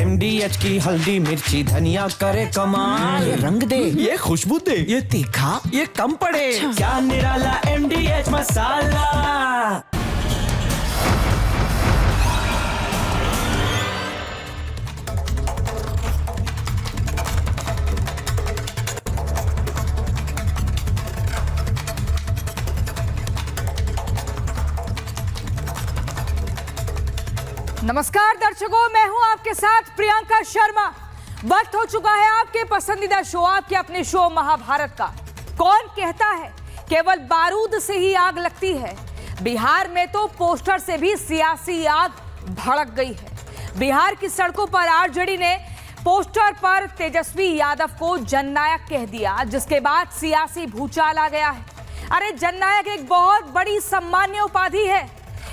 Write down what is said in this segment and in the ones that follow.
MDH की हल्दी मिर्ची धनिया करे कमाल। ये रंग दे, ये खुशबू दे, ये तीखा, ये कम पड़े। क्या निराला MDH मसाला। नमस्कार दर्शकों, मैं हूं आपके साथ प्रियंका शर्मा। वक्त हो चुका है आपके पसंदीदा शो, आपके अपने शो महाभारत का। कौन कहता है केवल बारूद से ही आग लगती है? बिहार में तो पोस्टर से भी सियासी आग भड़क गई है। बिहार की सड़कों पर आरजेडी ने पोस्टर पर तेजस्वी यादव को जननायक कह दिया, जिसके बाद सियासी भूचाल आ गया है। अरे जननायक एक बहुत बड़ी सम्मान्य उपाधि है।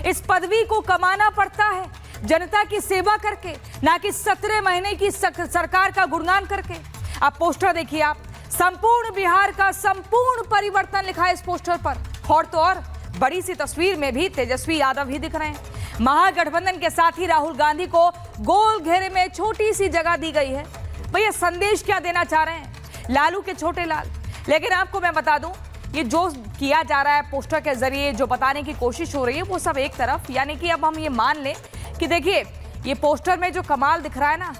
इस पदवी को कमाना पड़ता है जनता की सेवा करके, ना कि 17 महीने की सरकार का गुणगान करके। आप पोस्टर देखिए, आप संपूर्ण बिहार का संपूर्ण परिवर्तन लिखा है इस पोस्टर पर। और तो और बड़ी सी तस्वीर में भी तेजस्वी यादव ही दिख रहे हैं। महागठबंधन के साथ ही राहुल गांधी को गोल घेरे में छोटी सी जगह दी गई है। भैया संदेश क्या देना चाह रहे हैं लालू के छोटे लाल? लेकिन आपको मैं बता दूं, ये जो किया जा रहा है पोस्टर के जरिए, जो बताने की कोशिश हो रही है, वो सब एक तरफ, यानी कि अब हम ये मान लें कि देखिए ये पोस्टर में जो कमाल दिख रहा है ना,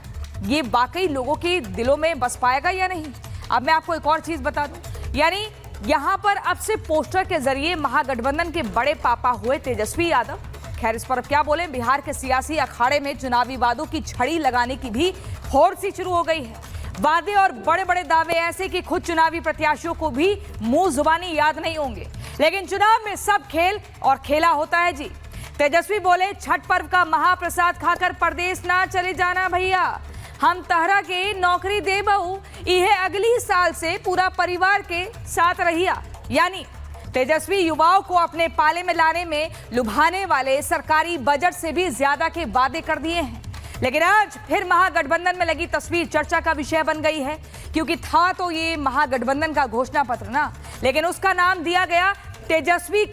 ये वाकई लोगों के दिलों में बस पाएगा या नहीं। अब मैं आपको एक और चीज बता दूं, यानी यहां पर अब से पोस्टर के जरिए महागठबंधन के बड़े पापा हुए तेजस्वी यादव, खैर इस पर अब क्या बोले, बिहार के सियासी अखाड़े में चुनावी वादों की छड़ी लगाने की भी होड़ सी शुरू हो गई है। वादे और बड़े बड़े दावे ऐसे कि खुद चुनावी प्रत्याशियों को भी मुंह जुबानी याद नहीं होंगे, लेकिन चुनाव में सब खेल और खेला होता है जी। तेजस्वी बोले, छठ पर्व का महाप्रसाद खाकर परदेश ना चले जाना भैया, हम तहरा के नौकरी दे बहू, यह अगली साल से पूरा परिवार के साथ रहिया। यानी तेजस्वी युवाओं को अपने पाले में लाने में लुभाने वाले सरकारी बजट से भी ज्यादा के वादे कर दिए हैं। लेकिन आज फिर महागठबंधन में लगी तस्वीर चर्चा का विषय बन गई है, क्योंकि था तो ये महागठबंधन का घोषणा पत्र ना, लेकिन उसका नाम दिया गया तेजस्वी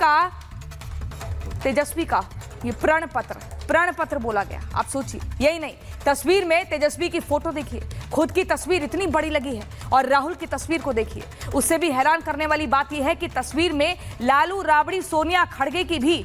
का ये प्रण पत्र बोला गया। आप सोचिए, यही नहीं, तस्वीर में तेजस्वी की फोटो देखिए, खुद की तस्वीर इतनी बड़ी लगी है, और राहुल की तस्वीर को देखिए। उससे भी हैरान करने वाली बात यह है कि तस्वीर में लालू, राबड़ी, सोनिया, खड़गे की भी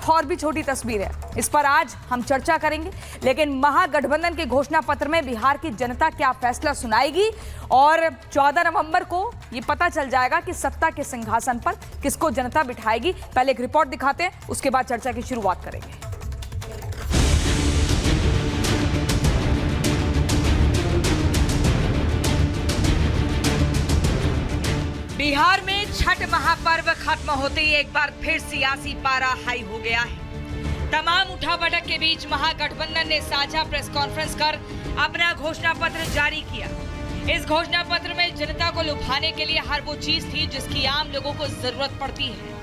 और भी छोटी तस्वीर है। इस पर आज हम चर्चा करेंगे। लेकिन महागठबंधन के घोषणा पत्र में बिहार की जनता क्या फैसला सुनाएगी, और 14 नवंबर को ये पता चल जाएगा कि सत्ता के सिंहासन पर किसको जनता बिठाएगी। पहले एक रिपोर्ट दिखाते हैं, उसके बाद चर्चा की शुरुआत करेंगे। बिहार में छठ महापर्व खत्म होते ही एक बार फिर सियासी पारा हाई हो गया है। तमाम उठापटक के बीच महागठबंधन ने साझा प्रेस कॉन्फ्रेंस कर अपना घोषणा पत्र जारी किया। इस घोषणा पत्र में जनता को लुभाने के लिए हर वो चीज थी जिसकी आम लोगों को जरूरत पड़ती है।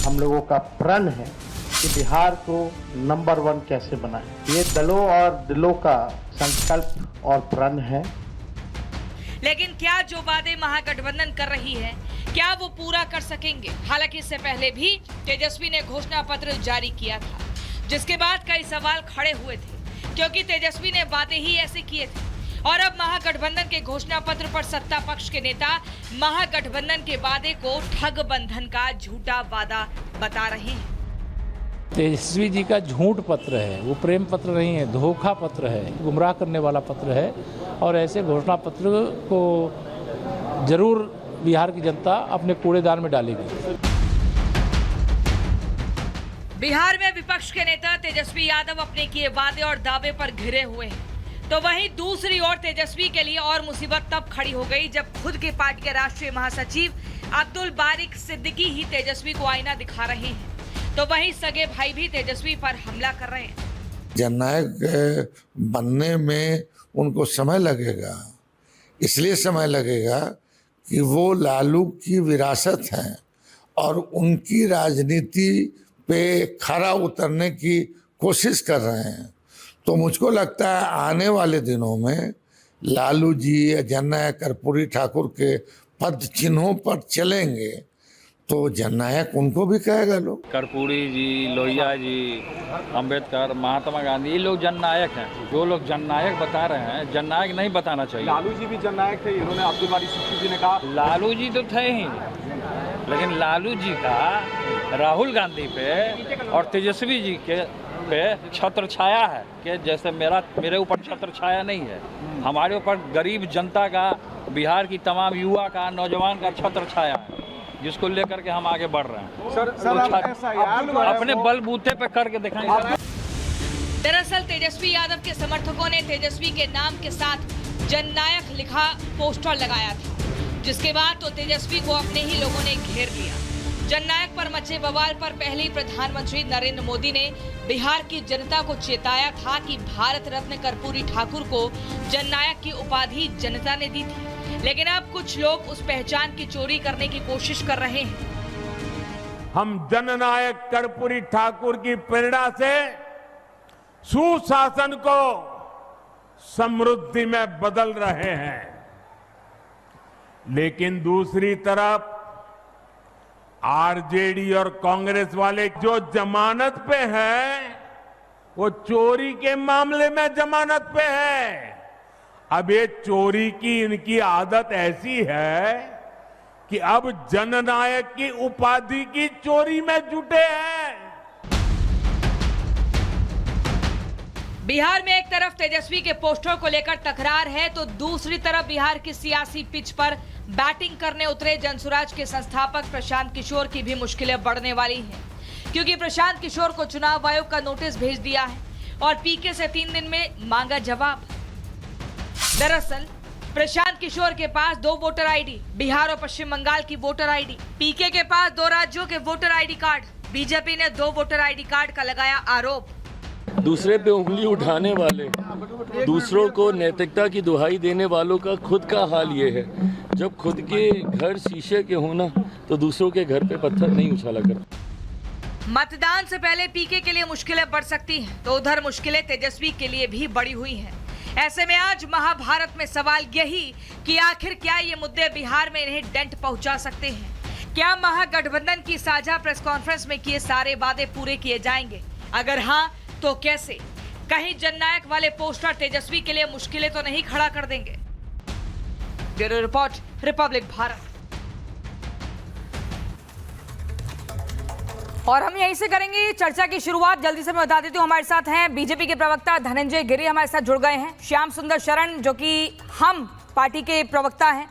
हम लोगों का प्रण है कि बिहार को नंबर 1 कैसे बनाएं। ये दलों और दिलों का संकल्प और प्रण है। लेकिन क्या जो वादे महागठबंधन कर रही है, क्या वो पूरा कर सकेंगे? हालांकि इससे पहले भी तेजस्वी ने घोषणा पत्र जारी किया था, जिसके बाद कई सवाल खड़े हुए थे, क्योंकि तेजस्वी ने वादे ही ऐसे किए थे। और अब महागठबंधन के घोषणा पत्र पर सत्ता पक्ष के नेता महागठबंधन के वादे को ठग बंधन का झूठा वादा बता रहे हैं। तेजस्वी जी का झूठ पत्र है, वो प्रेम पत्र नहीं है, धोखा पत्र है, गुमराह करने वाला पत्र है। और ऐसे घोषणा पत्र को जरूर बिहार की जनता अपने कूड़ेदान में डालेगी। बिहार में विपक्ष के नेता तेजस्वी यादव अपने किए वादे और दावे पर घिरे हुए हैं, तो वहीं दूसरी ओर तेजस्वी के लिए और मुसीबत तब खड़ी हो गई जब खुद के पार्टी के राष्ट्रीय महासचिव अब्दुल बारिक सिद्दीकी ही तेजस्वी को आईना दिखा रहे हैं, तो वहीं सगे भाई भी तेजस्वी पर हमला कर रहे हैं। जननायक बनने में उनको समय लगेगा, इसलिए समय लगेगा कि वो लालू की विरासत है और उनकी राजनीति पे खरा उतरने की कोशिश कर रहे हैं। तो मुझको लगता है आने वाले दिनों में लालू जी या जननायक कर्पूरी ठाकुर के पद चिन्हों पर चलेंगे तो जननायक उनको भी कहेगा लोग। कर्पूरी जी, लोहिया जी, अंबेडकर, महात्मा गांधी, ये लोग जननायक हैं। जो लोग जननायक बता रहे हैं, जननायक नहीं बताना चाहिए। लालू जी भी जननायक थे, इन्होंने अब्दुल बारी सिद्दीकी जी ने कहा। लालू जी तो थे ही, लेकिन लालू जी का राहुल गांधी पे और तेजस्वी जी के पे छत्र छाया है कि जैसे मेरे ऊपर छत्र छाया नहीं है, हमारे ऊपर गरीब जनता का, बिहार की तमाम युवा का, नौजवान का छत्र छाया है, जिसको लेकर के हम आगे बढ़ रहे हैं। सर, अपने बलबूते पे करके दिखाएंगे। दरअसल तेजस्वी यादव के समर्थकों ने तेजस्वी के नाम के साथ जननायक लिखा पोस्टर लगाया था, जिसके बाद तो तेजस्वी को अपने ही लोगों ने घेर लिया। जननायक पर मचे बवाल पर पहले ही प्रधानमंत्री नरेंद्र मोदी ने बिहार की जनता को चेताया था कि भारत रत्न कर्पूरी ठाकुर को जननायक की उपाधि जनता ने दी थी, लेकिन अब कुछ लोग उस पहचान की चोरी करने की कोशिश कर रहे हैं। हम जननायक कर्पूरी ठाकुर की प्रेरणा से सुशासन को समृद्धि में बदल रहे हैं, लेकिन दूसरी तरफ आरजेडी और कांग्रेस वाले जो जमानत पे हैं, वो चोरी के मामले में जमानत पे है। अब ये चोरी की इनकी आदत ऐसी है कि अब जननायक की उपाधि की चोरी में जुटे हैं। बिहार में एक तरफ तेजस्वी के पोस्टर को लेकर तकरार है, तो दूसरी तरफ बिहार की सियासी पिच पर बैटिंग करने उतरे जनसुराज के संस्थापक प्रशांत किशोर की भी मुश्किलें बढ़ने वाली हैं, क्योंकि प्रशांत किशोर को चुनाव आयोग का नोटिस भेज दिया है और पीके से 3 दिन में मांगा जवाब। दरअसल प्रशांत किशोर के पास 2 वोटर आईडी, बिहार और पश्चिम बंगाल की वोटर आईडी, पीके के पास 2 राज्यों के वोटर आईडी कार्ड। बीजेपी ने 2 वोटर आईडी कार्ड का लगाया आरोप। दूसरे पे उंगली उठाने वाले, दूसरों को नैतिकता की दुहाई देने वालों का खुद का हाल ये है, जब खुद के घर शीशे के होना तो दूसरों के घर पे पत्थर नहीं उछाला कर। मतदान से पहले पीके के लिए मुश्किलें बढ़ सकती हैं, तो उधर मुश्किलें तेजस्वी के लिए भी बढ़ी हुई हैं। ऐसे में आज महाभारत में सवाल यही कि आखिर क्या ये मुद्दे बिहार में इन्हें डेंट पहुंचा सकते हैं? क्या महागठबंधन की साझा प्रेस कॉन्फ्रेंस में किए सारे वादे पूरे किए जाएंगे? अगर हाँ, तो कैसे? कहीं जननायक वाले पोस्टर तेजस्वी के लिए मुश्किलें तो नहीं खड़ा कर देंगे? Bureau report, Republic Bharat. और हम यहीं से करेंगे चर्चा की शुरुआत। जल्दी से मैं बता देती हूँ, हमारे साथ हैं बीजेपी के प्रवक्ता धनंजय गिरी, हमारे साथ जुड़ गए हैं। श्याम सुंदर शरण जो कि हम पार्टी के प्रवक्ता हैं।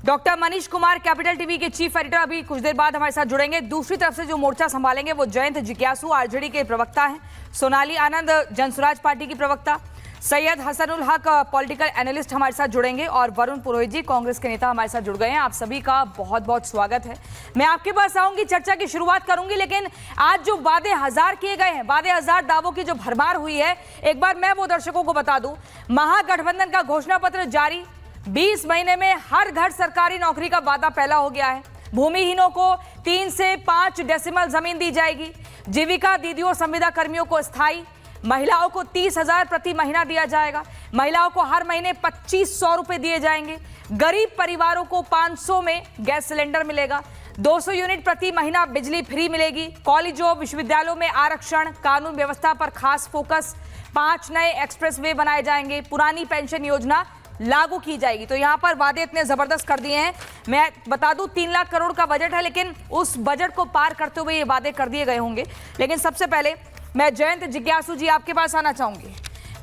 Doctor Manish Kumar capital TV के चीफ एडिटर अभी कुछ देर बाद हमारे साथ जुड़ेंगे। दूसरी तरफ से जो मोर्चा संभालेंगे वो जयंत जिज्ञासु आरजेडी के प्रवक्ता हैं, सोनाली आनंद जनसुराज पार्टी की प्रवक्ता, सैयद हसनुल हक पॉलिटिकल एनालिस्ट हमारे साथ जुड़ेंगे और वरुण पुरोहित जी कांग्रेस के नेता हमारे साथ जुड़ गए हैं। आप सभी का बहुत बहुत स्वागत है। मैं आपके पास आऊंगी, चर्चा की शुरुआत करूंगी, लेकिन आज जो वादे हजार किए गए हैं, वादे हजार दावों की जो भरमार हुई है, एक बार मैं वो दर्शकों को बता दूं, महागठबंधन का घोषणा पत्र जारी, 20 महीने में हर घर सरकारी नौकरी का वादा पहला हो गया है। भूमिहीनों को 3 से 5 डेसिमल जमीन दी जाएगी। जीविका दीदियों संविदा कर्मियों को स्थायी, महिलाओं को 30,000 प्रति महीना दिया जाएगा। महिलाओं को हर महीने 2500 रुपए दिए जाएंगे। गरीब परिवारों को 500 में गैस सिलेंडर मिलेगा। 200 यूनिट प्रति महीना बिजली फ्री मिलेगी। कॉलेजों विश्वविद्यालयों में आरक्षण, कानून व्यवस्था पर खास फोकस, 5 नए एक्सप्रेसवे बनाए जाएंगे। पुरानी पेंशन योजना लागू की जाएगी। तो यहाँ पर वादे इतने जबरदस्त कर दिए हैं। मैं बता दूं 3 लाख करोड़ का बजट है, लेकिन उस बजट को पार करते हुए ये वादे कर दिए गए होंगे। लेकिन सबसे पहले मैं जयंत जिज्ञासु जी आपके पास आना चाहूंगी।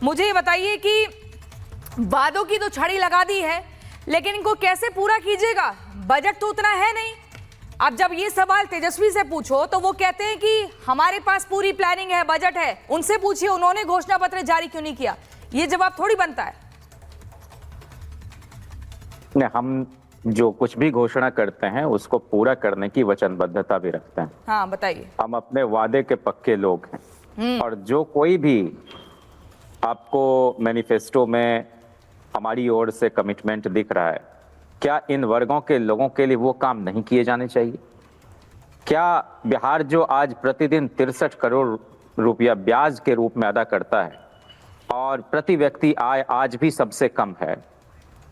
मुझे ये बताइए कि वादों की तो छड़ी लगा दी है, लेकिन इनको कैसे पूरा कीजिएगा? बजट तो उतना है नहीं। अब जब ये सवाल तेजस्वी से पूछो तो वो कहते हैं कि हमारे पास पूरी प्लानिंग है, बजट है। उनसे पूछिए उन्होंने घोषणा पत्र जारी क्यों नहीं किया। ये जवाब थोड़ी बनता है। नहीं, हम जो कुछ भी घोषणा करते हैं उसको पूरा करने की वचनबद्धता भी रखते हैं। हाँ, बताइए। हम अपने वादे के पक्के लोग हैं और जो कोई भी आपको मैनिफेस्टो में हमारी ओर से कमिटमेंट दिख रहा है, क्या इन वर्गों के लोगों के लिए वो काम नहीं किए जाने चाहिए? क्या बिहार जो आज प्रतिदिन 63 करोड़ रुपया ब्याज के रूप में अदा करता है और प्रति व्यक्ति आय आज भी सबसे कम है,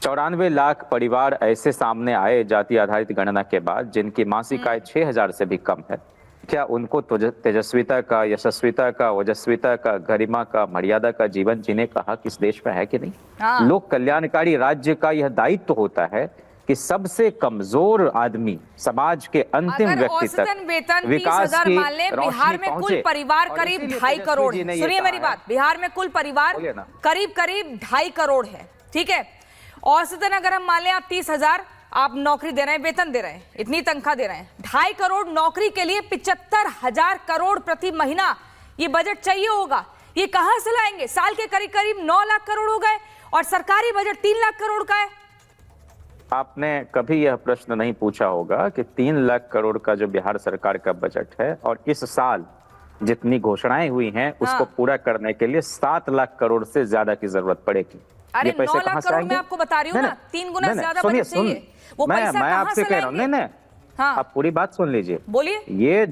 94 लाख परिवार ऐसे सामने आए जाति आधारित गणना के बाद जिनकी मासिक आय 6,000 से भी कम है। क्या उनको तेजस्विता का, यशस्विता का, ओजस्विता का, गरिमा का, मर्यादा का जीवन जीने का हक इस देश में है कि नहीं? हाँ। लोक कल्याणकारी राज्य का यह दायित्व होता है कि सबसे कमजोर आदमी, समाज के अंतिम अगर व्यक्ति औसतन तक वेतन विकास 30,000 की मान लें, बिहार रोशनी में कुल पहुंचे। परिवार और करीब इसीलिए 2.5 करोड़ तेजस्वी जी ने है। ये सुनिए कहा मेरी है। बात, बिहार में कुल परिवार बोलिए ना। करीब 2.5 करोड़ है, ठीक है। औसतन अगर हम मान लें आप 30,000 आप नौकरी दे रहे हैं, वेतन दे रहे हैं, इतनी तनख्वाह दे रहे हैं, 2.5 करोड़ नौकरी के लिए 75,000 करोड़ प्रति महीना ये बजट चाहिए होगा। ये कहां से लाएंगे? साल के करीब करीब 9 लाख करोड़ हो गए और सरकारी बजट 3 लाख करोड़ का है। आपने कभी यह प्रश्न नहीं पूछा होगा कि 3 लाख करोड़ का जो बिहार सरकार का बजट है और इस साल जितनी घोषणाएं हुई हैं उसको पूरा करने के लिए 7 लाख करोड़ से ज्यादा की जरूरत पड़ेगी। अरे ये पैसे 9 लाख कहां से करोड़ आएंगे? मैं आपको बता रही हूँ ना, 3 गुना नहीं, ज्यादा सुनिए, बजट चाहिए। वो मैं पैसा कहां आपसे से कह रहा हूँ, लाएंगे? नहीं, हाँ। आप पूरी बात सुन लीजिए। बोलिए। ये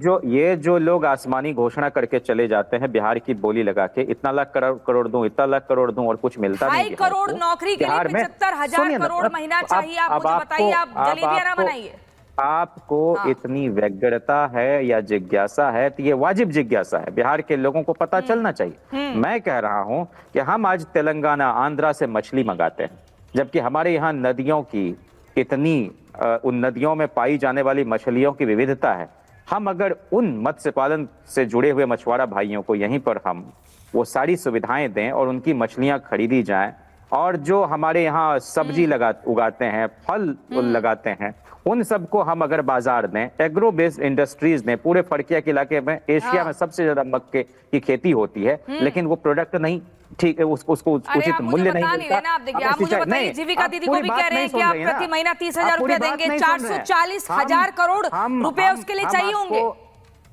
जो लोग आसमानी घोषणा करके चले जाते हैं बिहार की बोली लगा के, इतना लाख करोड़ दूं, इतना लाख करोड़ दूं और कुछ मिलता नहीं। 2.5 करोड़ नौकरी के लिए 75,000 करोड़ महीना चाहिए। आप मुझे बताइए, आप जलेबियां ना बनाइए। आपको इतनी व्यग्रता है या जिज्ञासा है तो ये वाजिब जिज्ञासा है, बिहार के लोगों को पता चलना चाहिए। मैं कह रहा हूं कि हम आज तेलंगाना, आंध्रा से मछली मंगाते हैं, जबकि हमारे यहाँ नदियों की इतनी उन नदियों में पाई जाने वाली मछलियों की विविधता है। हम अगर उन मत्स्य पालन से जुड़े हुए मछुआरा भाइयों को यहीं पर हम वो सारी सुविधाएं दें और उनकी मछलियां खरीदी जाएं, और जो हमारे यहाँ सब्जी उगाते हैं, फल लगाते हैं, उन सबको हम अगर बाजार दें, एग्रो बेस्ड इंडस्ट्रीज ने पूरे फड़किया के इलाके में एशिया में सबसे ज्यादा मक्के की खेती होती है, लेकिन वो प्रोडक्ट नहीं ठीक है, उसको उचित मूल्य नहीं मिलता। आप देखिए, आप मुझे बताइए, जीविका दीदी को भी कह रहे हैं कि आप प्रति महीना 30,000 रुपया देंगे, 440,000 करोड़ रुपए उसके लिए चाहिए होंगे।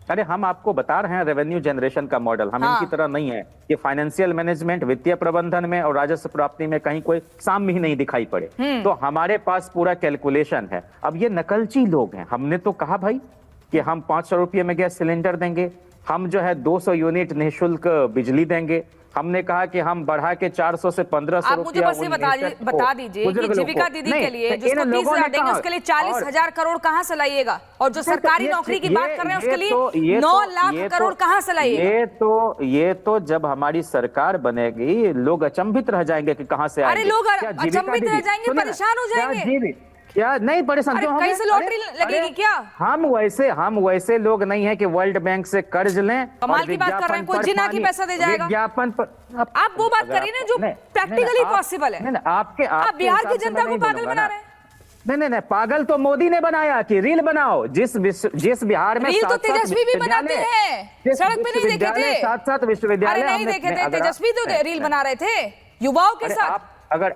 अरे हम आपको बता रहे हैं रेवेन्यू जनरेशन का मॉडल, हम इनकी तरह नहीं है कि फाइनेंशियल मैनेजमेंट, वित्तीय प्रबंधन में और राजस्व प्राप्ति में कहीं कोई साम्य ही नहीं दिखाई पड़े। तो हमारे पास पूरा कैलकुलेशन है। अब ये नकलची लोग हैं। हमने तो कहा भाई कि हम 500 रुपये में गैस सिलेंडर देंगे, हम जो है 200 यूनिट निःशुल्क बिजली देंगे, हमने कहा कि हम बढ़ा के 400 से 1500 आप मुझे बस ये बता दीजिए कि जीविका दीदी के लिए जिसको 30,000 देंगे उसके लिए 40,000 करोड़ कहां से लाइएगा, और जो सरकारी नौकरी की बात कर रहे हैं उसके लिए 9 लाख करोड़ कहां से लाइएगा? ये तो जब हमारी सरकार बनेगी लोग अचंभित रह जाएंगे कि कहां से आएंगे। अरे लोग अचंभित रह जाएंगे, परेशान हो जाएंगे। क्या नहीं परेशान? कहीं से लॉटरी लगेगी क्या? हम वैसे लोग नहीं है कि वर्ल्ड बैंक से कर्ज लें। कमाल की बात कर रहे हैं, कोई जिना की पैसा दे जाएगा? विज्ञापन पर आप वो बात करिए ना जो प्रैक्टिकली पॉसिबल है। आप बिहार की जनता को पागल बना रहे हैं। नहीं, पागल तो मोदी ने बनाया कि रील बनाओ। जिस बिहार में रील तो तेजस्वी भी बनाते हैं, सड़क पे नहीं देखे थे? साथ विश्वविद्यालय नहीं देखे थे? तेजस्वी तो रील बना रहे थे युवाओं के साथ। अगर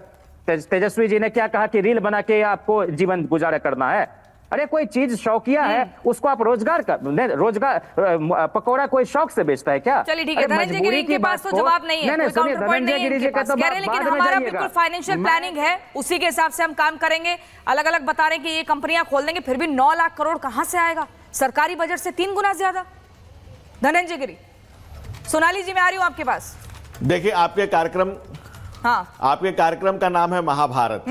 तेजस्वी जी ने क्या कहा कि रील बना के आपको जीवन गुजारा करना है? अरे कोई चीज शौकिया है उसको आप रोजगार पकौड़ा कोई शौक से बेचता है क्या? चलिए ठीक है, धनंजय गिरी के पास तो जवाब नहीं है, कोई काउंटर पॉइंट नहीं है इनके पास, कह रहे हैं लेकिन हमारा बिल्कुल फाइनेंशियल प्लानिंग है, उसी के हिसाब से हम काम करेंगे। अलग अलग बता रहे हैं कि ये कंपनियां खोल देंगे, फिर भी 9 लाख करोड़ कहां से आएगा? सरकारी बजट से 3 गुना ज्यादा। धनंजय गिरी, सोनाली जी मैं आ रही हूं आपके पास। देखिए, आपके कार्यक्रम का नाम है महाभारत,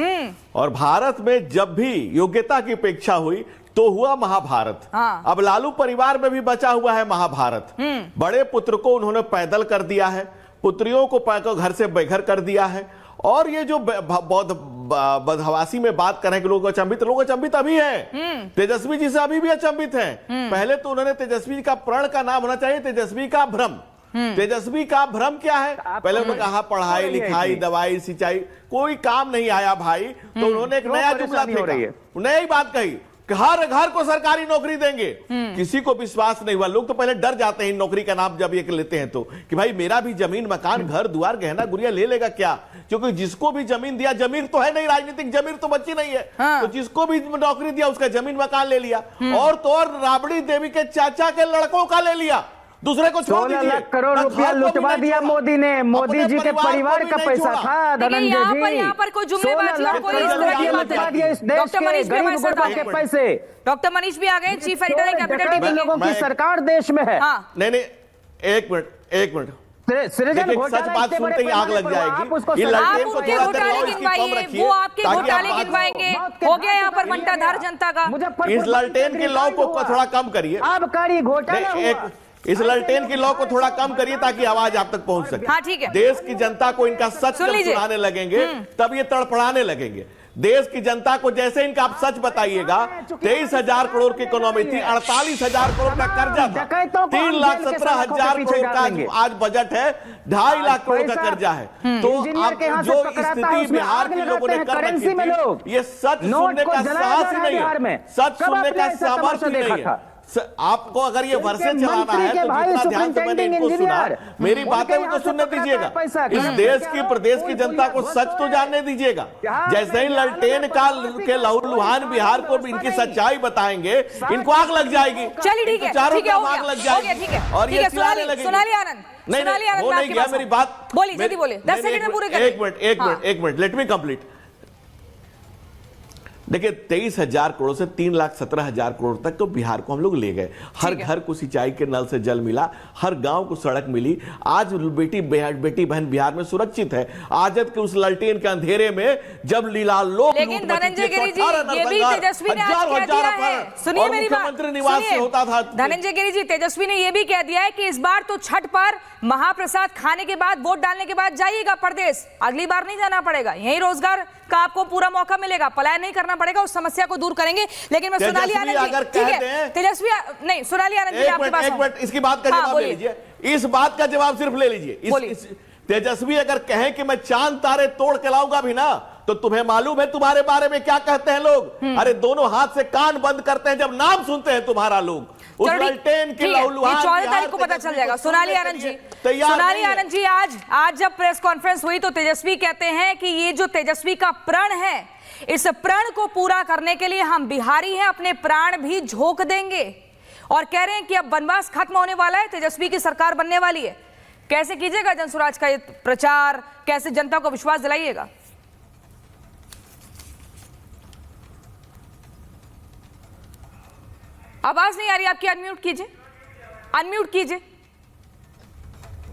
और भारत में जब भी योग्यता की अपेक्षा हुई तो हुआ महाभारत। अब लालू परिवार में भी बचा हुआ है महाभारत। बड़े पुत्र को उन्होंने पैदल कर दिया है, पुत्रियों को घर से बेघर कर दिया है, और ये जो बदहवासी में बात कर रहे हैं कि लोग अचंभित अभी है। तेजस्वी जी से अभी भी अचंभित हैं। पहले तो उन्होंने तेजस्वी का प्रण का नाम होना चाहिए तेजस्वी का भ्रम। तेजस्वी का भ्रम क्या है? पहले उन्होंने कहा पढ़ाई लिखाई दवाई सिंचाई कोई काम नहीं आया भाई, तो उन्होंने एक नया जुमला नई बात कही कि हर घर को सरकारी नौकरी देंगे। किसी को विश्वास नहीं हुआ, लोग तो पहले डर जाते हैं नौकरी का नाम जब ये लेते हैं तो, कि भाई मेरा भी जमीन मकान घर द्वार गहना गुड़िया ले लेगा क्या? क्योंकि जिसको भी जमीन दिया, जमीन तो है नहीं, राजनीतिक जमीन तो बची नहीं है, तो जिसको भी नौकरी दिया उसका जमीन मकान ले लिया। और तो और राबड़ी देवी के चाचा के लड़कों का ले लिया, दूसरे को छोड़ दीजिए। 16 लाख करोड़ रुपया लुटवा दिया मोदी ने। मोदी जी के परिवार का पैसा था धनंजय जी। यहाँ पर कोई जुम्मेबाजी और कोई इस तरह की बात दिया इस देश के गरीब गुरबा के पैसे। डॉक्टर मनीष भी आ गए, चीफ एडिटर है कैपिटल टीवी। लोगों की सरकार देश में है। नहीं, एक मिनट, सृजन घोटाला सच बात सुनते ही आग लग जाएगी। ये ललटेन को थोड़ा दबाओ, इसकी कम रखिए, वो आपके घोटाले गिनवाएंगे। हो गया यहाँ पर मंटाधार जनता का। इस ललटेन के लॉ को थोड़ा कम करिए, आबकारी घोटाला, इस ललटेन के लॉ को थोड़ा कम करिए ताकि आवाज आप तक पहुंच सके। हाँ ठीक है। देश की जनता को इनका सच जब सुनाने लगेंगे तब ये तड़पड़ाने लगेंगे। देश की जनता को जैसे इनका आप सच बताइएगा, 23,000 करोड़ की इकोनॉमी थी, 48,000 करोड़ का कर्जा था, 3,17,000 करोड़ का आज बजट है, 2.5 लाख करोड़ का कर्जा है। तो अब जो स्थिति बिहार के लोगों ने कर रखी थी, ये सच सुनने का साहस ही नहीं है, सच सुनने का सामर्थ्य नहीं है। आपको अगर ये वर्षे चलाना है तो जितना ध्यान से मैंने इनको सुना, मेरी बातें उनको सुनने दीजिएगा। इस देश की प्रदेश की जनता को सच तो जानने दीजिएगा। जैसे ही ललटेन का के लहूलुहान बिहार को इनकी सच्चाई बताएंगे, इनको आग लग जाएगी। चलिए ठीक है, चारों तरफ आग लग जाएगी और ये चिल्लाने लगेंगे। सोनाली आनंद, नहीं वो नहीं गया, मेरी बात बोलिए, जल्दी बोलिए, 10 सेकंड में पूरे करें। एक मिनट, लेट मी कंप्लीट। देखिए 23,000 करोड़ से 3,17,000 करोड़ तक तो बिहार को हम लोग ले गए। हर घर को सिंचाई के नल से जल मिला, हर गांव को सड़क मिली। आज बेटी बहन बिहार में सुरक्षित है। आजत के उस ललटेन के अंधेरे में जब लीलालोक लेकिन धनंजय गिरि जी, ये भी तेजस्वी ने आज कह दिया है, सुनिए मेरी बात, मुख्यमंत्री निवास से होता था। धनंजय गिरि जी, तेजस्वी ने ये भी कह दिया है कि इस बार तो छठ पर महाप्रसाद खाने के बाद, वोट डालने के बाद जाइएगा परदेश, अगली बार नहीं जाना पड़ेगा, यही रोजगार का आपको पूरा मौका मिलेगा, पलायन नहीं करना पड़ेगा, उस समस्या को दूर करेंगे। लेकिन मैं सोनाली आनंद जी, ठीक है, तेजस्वी नहीं, सोनाली आनंद जी आपके पास, एक मिनट, इसकी बात का जवाब ले लीजिए, इस बात का जवाब सिर्फ ले लीजिए। तेजस्वी अगर कहें कि मैं चांद तारे तोड़ के लाऊंगा भी ना, तो तुम्हें मालूम है तुम्हारे बारे में क्या कहते हैं लोग? अरे दोनों हाथ से कान बंद करते हैं जब नाम सुनते हैं तुम्हारा लोग। उस ललटेन के लहूलुहान 14 तारीख को पता चल जाएगा। सोनाली आनंद जी, आज जब प्रेस कॉन्फ्रेंस हुई तो तेजस्वी कहते हैं कि ये जो तेजस्वी का प्रण है, इस प्रण को पूरा करने के लिए हम बिहारी हैं, अपने प्राण भी झोंक देंगे। और कह रहे हैं कि अब वनवास खत्म होने वाला है, तेजस्वी की सरकार बनने वाली है। कैसे कीजिएगा जनसुराज का ये प्रचार, कैसे जनता को विश्वास दिलाइएगा? आवाज नहीं आ रही आपकी, अनम्यूट कीजिए, अनम्यूट कीजिए।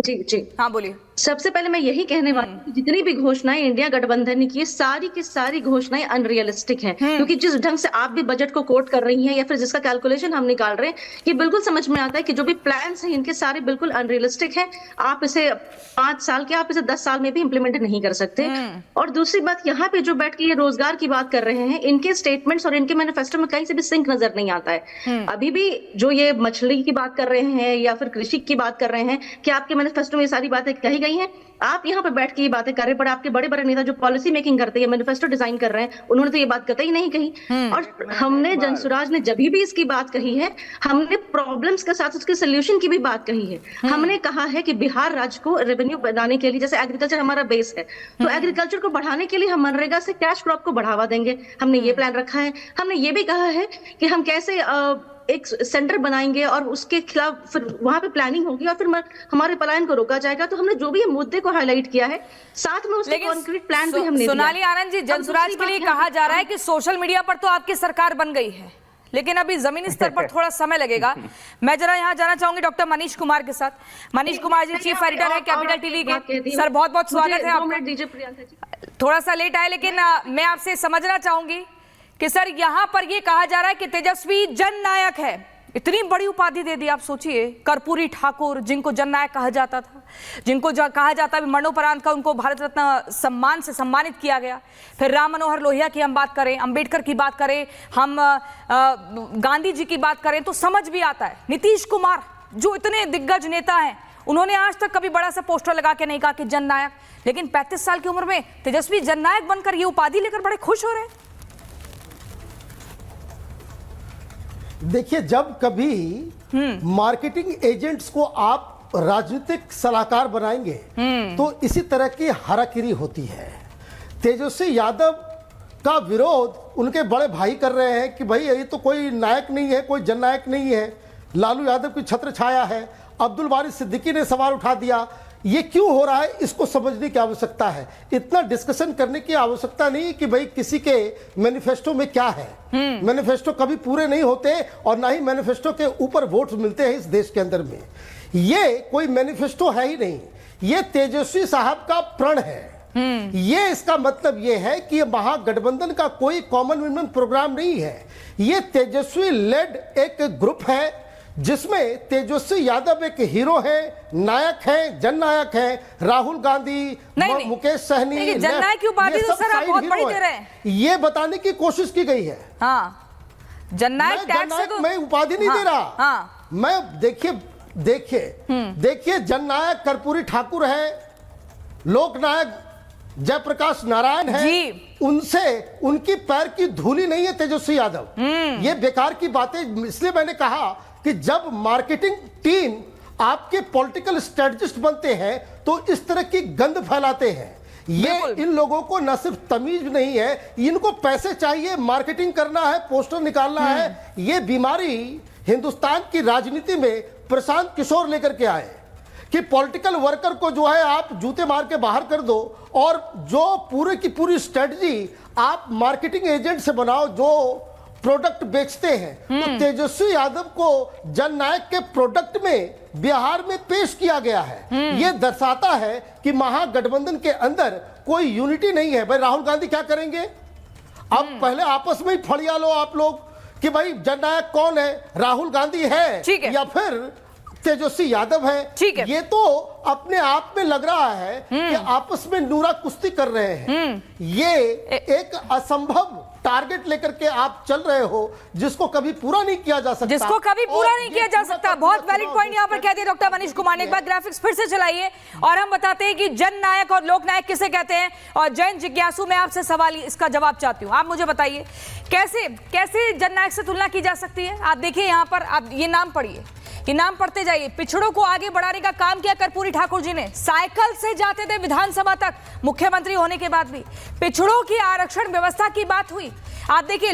जी जी हाँ बोलिए। सबसे पहले मैं यही कहने वाली हूँ, जितनी भी घोषणाएं इंडिया गठबंधन ने की, सारी की सारी घोषणाएं अनरियलिस्टिक हैं। क्योंकि जिस ढंग से आप भी बजट को कोट कर रही हैं या फिर जिसका कैलकुलेशन हम निकाल रहे हैं, ये बिल्कुल समझ में आता है कि जो भी प्लान्स हैं इनके सारे बिल्कुल अनरियलिस्टिक हैं। आप इसे 5 साल के, आप इसे 10 साल में भी इंप्लीमेंट नहीं कर सकते। और दूसरी बात, यहाँ पे जो बैठ के ये रोजगार की बात कर रहे हैं, इनके स्टेटमेंट्स और इनके मैनिफेस्टो में कहीं से भी सिंक नजर नहीं आता है। अभी भी जो ये मछली की बात कर रहे हैं या फिर कृषि की बात कर रहे हैं, कि आपके मैनिफेस्टो में ये सारी बातें कही गई हैं? आप यहाँ पे बैठ के ये बातें कर रहे, पर आपके बड़े बड़े नेता जो पॉलिसी मेकिंग करते हैं, मैनिफेस्टो डिजाइन कर रहे हैं, उन्होंने तो ये बात कतई नहीं कही। और हमने, जनसुराज ने जब भी इसकी बात कही है, हमने प्रॉब्लम्स के साथ उसके सोल्यूशन की भी बात कही है। हमने कहा है कि बिहार राज्य को रेवेन्यू बनाने के लिए, जैसे एग्रीकल्चर हमारा बेस है, तो एग्रीकल्चर को बढ़ाने के लिए हम मनरेगा से कैश क्रॉप को बढ़ावा देंगे, हमने ये प्लान रखा है। हमने ये भी कहा है कि हम कैसे एक सेंटर बनाएंगे और उसके खिलाफ फिर वहां पे प्लानिंग होगी और फिर हमारे पलायन को रोका जाएगा। तो हमने जो भी ये मुद्दे को हाईलाइट किया है, साथ में उसके कॉन्क्रीट प्लान भी हमने दिया। सोनाली आनंद जी, जनसुराज के लिए कहा जा रहा है कि सोशल मीडिया पर तो आपकी सरकार बन गई है, लेकिन अभी जमीनी स्तर पर थोड़ा समय लगेगा। मैं जरा यहाँ जाना चाहूंगी डॉक्टर मनीष कुमार के साथ। मनीष कुमार जी चीफ एडिटर है कैपिटल टीवी के। सर बहुत बहुत स्वागत है आपका। थोड़ा सा लेट आए, लेकिन मैं आपसे समझना चाहूंगी कि सर यहाँ पर ये कहा जा रहा है कि तेजस्वी जननायक है। इतनी बड़ी उपाधि दे दी, आप सोचिए, कर्पूरी ठाकुर, जिनको जननायक कहा जाता था, जिनको कहा जाता है मरणोपरांत का उनको भारत रत्न सम्मान से सम्मानित किया गया। फिर राम मनोहर लोहिया की हम बात करें, अंबेडकर की बात करें, हम गांधी जी की बात करें, तो समझ भी आता है। नीतीश कुमार जो इतने दिग्गज नेता हैं, उन्होंने आज तक कभी बड़ा सा पोस्टर लगा के नहीं कहा कि जननायक, लेकिन 35 साल की उम्र में तेजस्वी जननायक बनकर ये उपाधि लेकर बड़े खुश हो रहे हैं। देखिए, जब कभी मार्केटिंग एजेंट्स को आप राजनीतिक सलाहकार बनाएंगे तो इसी तरह की हराकिरी होती है। तेजस्वी यादव का विरोध उनके बड़े भाई कर रहे हैं कि भाई ये तो कोई नायक नहीं है, कोई जननायक नहीं है, लालू यादव की छत्र छाया है। अब्दुल बारी सिद्दीकी ने सवाल उठा दिया। ये क्यों हो रहा है, इसको समझने की आवश्यकता है। इतना डिस्कशन करने की आवश्यकता नहीं कि भाई किसी के मैनिफेस्टो में क्या है। मैनिफेस्टो कभी पूरे नहीं होते और ना ही मैनिफेस्टो के ऊपर वोट्स मिलते हैं इस देश के अंदर में। ये कोई मैनिफेस्टो है ही नहीं, ये तेजस्वी साहब का प्रण है। ये इसका मतलब ये है कि ये महागठबंधन का कोई कॉमन विमेन प्रोग्राम नहीं है। ये तेजस्वी लेड एक ग्रुप है जिसमें तेजस्वी यादव एक हीरो है, नायक है, जननायक है, राहुल गांधी, मुकेश सहनी, जननायक की उपाधि तो सर आप बहुत बड़ी दे रहे हैं। ये बताने की कोशिश की गई है। हाँ, जननायक तो मैं उपाधि नहीं दे रहा। हाँ। मैं देखिए जननायक कर्पूरी ठाकुर है, लोकनायक जयप्रकाश नारायण है जी। उनसे उनकी पैर की धूली नहीं है तेजस्वी यादव। ये बेकार की बातें। इसलिए मैंने कहा कि जब मार्केटिंग टीम आपके पॉलिटिकल स्ट्रेटजिस्ट बनते हैं तो इस तरह की गंद फैलाते हैं। ये इन लोगों को न सिर्फ तमीज नहीं है, इनको पैसे चाहिए, मार्केटिंग करना है, पोस्टर निकालना है। ये बीमारी हिंदुस्तान की राजनीति में प्रशांत किशोर लेकर के आए कि पॉलिटिकल वर्कर को जो है आप जूते मार के बाहर कर दो और जो पूरे की पूरी स्ट्रेटजी आप मार्केटिंग एजेंट से बनाओ जो प्रोडक्ट बेचते हैं। तो तेजस्वी यादव को जननायक के प्रोडक्ट में बिहार में पेश किया गया है। यह दर्शाता है कि महागठबंधन के अंदर कोई यूनिटी नहीं है। भाई राहुल गांधी क्या करेंगे? अब पहले आपस में ही फड़िया लो आप लोग कि भाई जननायक कौन है, राहुल गांधी है या फिर तेजस्वी यादव है। ये तो अपने आप में लग रहा है कि आपस में नूरा कुश्ती कर रहे हैं। ये एक असंभव टारगेट लेकर के आप चल रहे हो जिसको कभी पूरा नहीं किया जा सकता। जिसको कभी पूरा नहीं किया जा सकता। बहुत वैलिड पॉइंट यहाँ पर कह दिया डॉक्टर मनीष कुमार ने। एक बार ग्राफिक्स फिर से चलाइए और हम बताते हैं कि जननायक और लोकनायक किसे कहते हैं। और जैन जिज्ञासु मैं आपसे सवाल इसका जवाब चाहती हूँ, आप मुझे बताइए कैसे जननायक से तुलना की जा सकती है। आप देखिए यहाँ पर, आप ये नाम पढ़िए, ये नाम पढ़ते जाइए। पिछड़ों को आगे बढ़ाने का काम किया कर्पूरी ठाकुर जी ने। साइकिल से जाते थे विधानसभा तक मुख्यमंत्री होने के बाद भी। पिछड़ों की आरक्षण व्यवस्था की बात हुई। आप देखिए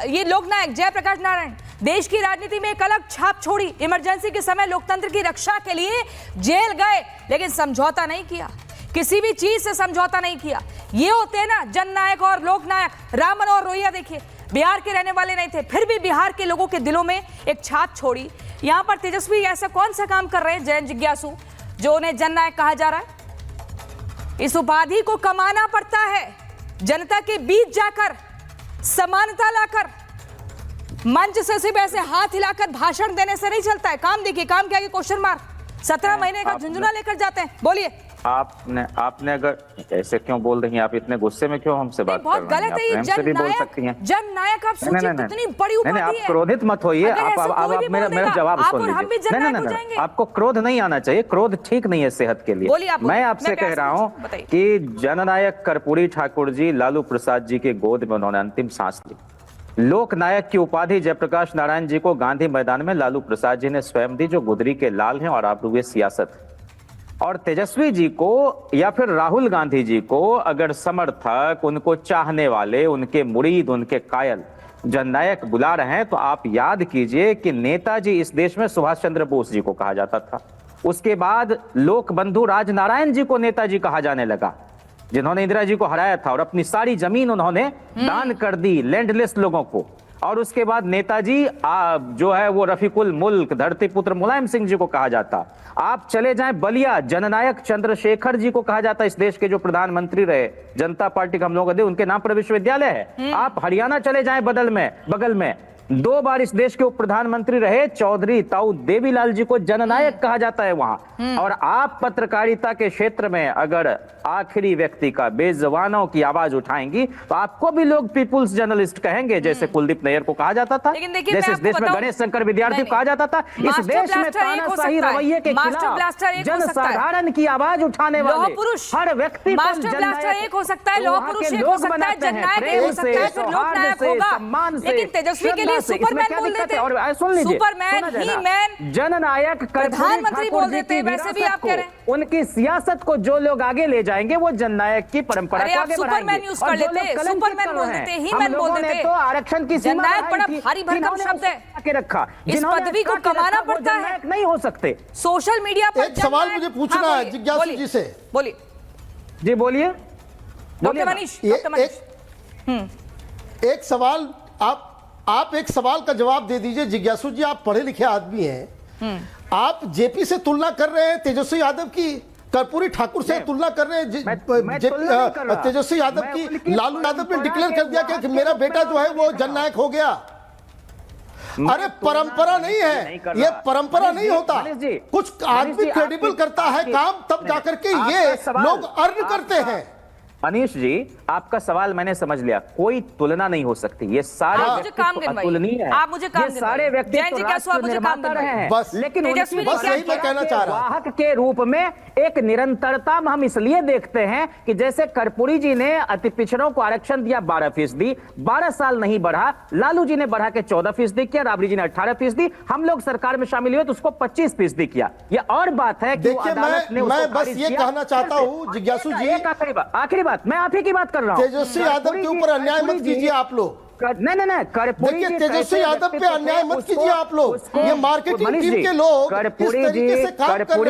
ये लोकनायक जयप्रकाश नारायण देश की राजनीति में एक अलग छाप छोड़ी। इमरजेंसी के समय लोकतंत्र की रक्षा के लिए जेल गए लेकिन समझौता नहीं किया, किसी भी चीज से समझौता नहीं किया। ये होते हैं ना जननायक और लोकनायक। रामन और रोहिया देखिए, बिहार के रहने वाले नहीं थे, फिर भी बिहार के लोगों के दिलों में एक छाप छोड़ी। यहाँ पर तेजस्वी ऐसा कौन सा काम कर रहे हैं जैन जिज्ञासु जो उन्हें जननायक कहा जा रहा है? इस उपाधि को कमाना पड़ता है, जनता के बीच जाकर, समानता लाकर। मंच से सिर्फ ऐसे हाथ हिलाकर भाषण देने से नहीं चलता है। काम देखिए, काम क्या, क्वेश्चन मार्क 17 महीने का झुंझुना लेकर जाते हैं। बोलिए। आपने अगर ऐसे क्यों बोल रही हैं, आप इतने गुस्से में क्यों हमसे बात कर रही हैं? बहुत गलत है ये। जननायक आप सोचिए कितनी बड़ी उपाधि है। आप क्रोधित मत होइए। आप मेरा जवाब सुन लीजिए। नहीं, आपको क्रोध नहीं आना चाहिए। क्रोध ठीक नहीं है सेहत के लिए। मैं आपसे कह रहा हूँ कि जननायक कर्पूरी ठाकुर जी लालू प्रसाद जी के गोद में उन्होंने अंतिम सांस ली। लोकनायक की उपाधि जयप्रकाश नारायण जी को गांधी मैदान में लालू प्रसाद जी ने स्वयं दी, जो गुदरी के लाल हैं और आप हुए सियासत। और तेजस्वी जी को या फिर राहुल गांधी जी को अगर समर्थक, उनको चाहने वाले, उनके मुरीद, उनके कायल जननायक बुला रहे हैं तो आप याद कीजिए कि नेताजी इस देश में सुभाष चंद्र बोस जी को कहा जाता था। उसके बाद लोक बंधु राजनारायण जी को नेताजी कहा जाने लगा, जिन्होंने इंदिरा जी को हराया था और अपनी सारी जमीन उन्होंने दान कर दी लैंडलेस लोगों को। और उसके बाद नेताजी जो है वो रफीकुल मुल्क, धरती पुत्र मुलायम सिंह जी को कहा जाता। आप चले जाएं बलिया, जननायक चंद्रशेखर जी को कहा जाता। इस देश के जो प्रधानमंत्री रहे, जनता पार्टी का हम लोगों का उनके नाम पर विश्वविद्यालय है। आप हरियाणा चले जाएं बगल में 2 बार इस देश के उप प्रधानमंत्री रहे चौधरी ताऊ देवीलाल जी को जननायक कहा जाता है वहां। और आप पत्रकारिता के क्षेत्र में अगर आखिरी व्यक्ति का, बेजवानों की आवाज उठाएंगी तो आपको भी लोग पीपुल्स जर्नलिस्ट कहेंगे, जैसे कुलदीप नैयर को कहा जाता था, जैसे इस देश में गणेश शंकर विद्यार्थी को कहा जाता था। इस देश में तानाशाही रवैये के खिलाफ जनसाधारण की आवाज उठाने वाले हर व्यक्ति को जननायक हो सकता है, लौह पुरुष एक हो सकता है, जननायक हो सकता है, फिर लोकनायक होगा। लेकिन तेजस्वी के लिए सुपरमैन बोल देते हैं। और सुन लीजिए, सुपरमैन, ही मैन, जननायक प्रधानमंत्री बोल देते हैं। वैसे भी आप कह रहे हैं उनकी सियासत को जो लोग आगे ले जाएंगे वो जननायक की परंपरा को आगे बढ़ाएंगे। सुपरमैन यूज कर लेते हैं, सुपरमैन बोल देते हैं, ही मैन बोल देते हैं। तो आरक्षण की सीमा जननायक बड़ा भारी भरकम शब्द है के रखा। इस पदवी को कमाना पड़ता है, नहीं हो सकते। सोशल मीडिया पर एक सवाल मुझे पूछना है जिज्ञासु जी से। बोलिए जी, बोलिए डॉक्टर मनीष। एक सवाल आप एक सवाल का जवाब दे दीजिए। जिज्ञासु जी, आप पढ़े लिखे आदमी हैं, आप जेपी से तुलना कर रहे हैं तेजस्वी यादव की। कर्पूरी ठाकुर से तुलना कर रहे हैं तेजस्वी यादव की। लालू यादव ने डिक्लेयर कर दिया कि मेरा बेटा जो है वो जननायक हो गया। अरे परंपरा नहीं है, ये परंपरा नहीं होता। कुछ आदमी क्रेडिबल करता है काम, तब जाकर के ये लोग अर्न करते हैं। मनीष जी, आपका सवाल मैंने समझ लिया, कोई तुलना नहीं हो सकती। ये सारे अतुलनीय है। आप मुझे काम ये सारे व्यक्ति तो राष्ट्र निर्माता रहे हैं, लेकिन वाहक के रूप में एक निरंतरता हम इसलिए देखते हैं कि जैसे कर्पूरी जी ने अति पिछड़ों को आरक्षण दिया 12%, 12 साल नहीं बढ़ा। लालू जी ने बढ़ा के 14% किया, राबड़ी जी ने 18%, हम लोग सरकार में शामिल हुए तो उसको 25% किया। ये और बात है कि मैं बस ये कहना चाहता हूं जिज्ञासु जी, आखिरी बात, मैं आप ही की बात कर रहा हूं। तेजस्वी यादव के ऊपर अन्याय मत कीजिए आप लोग। नहीं, देखिए तेजस्वी यादव पे अन्याय मत कीजिए आप लोग। ये मार्केटिंग टीम के लोग कर्पूरी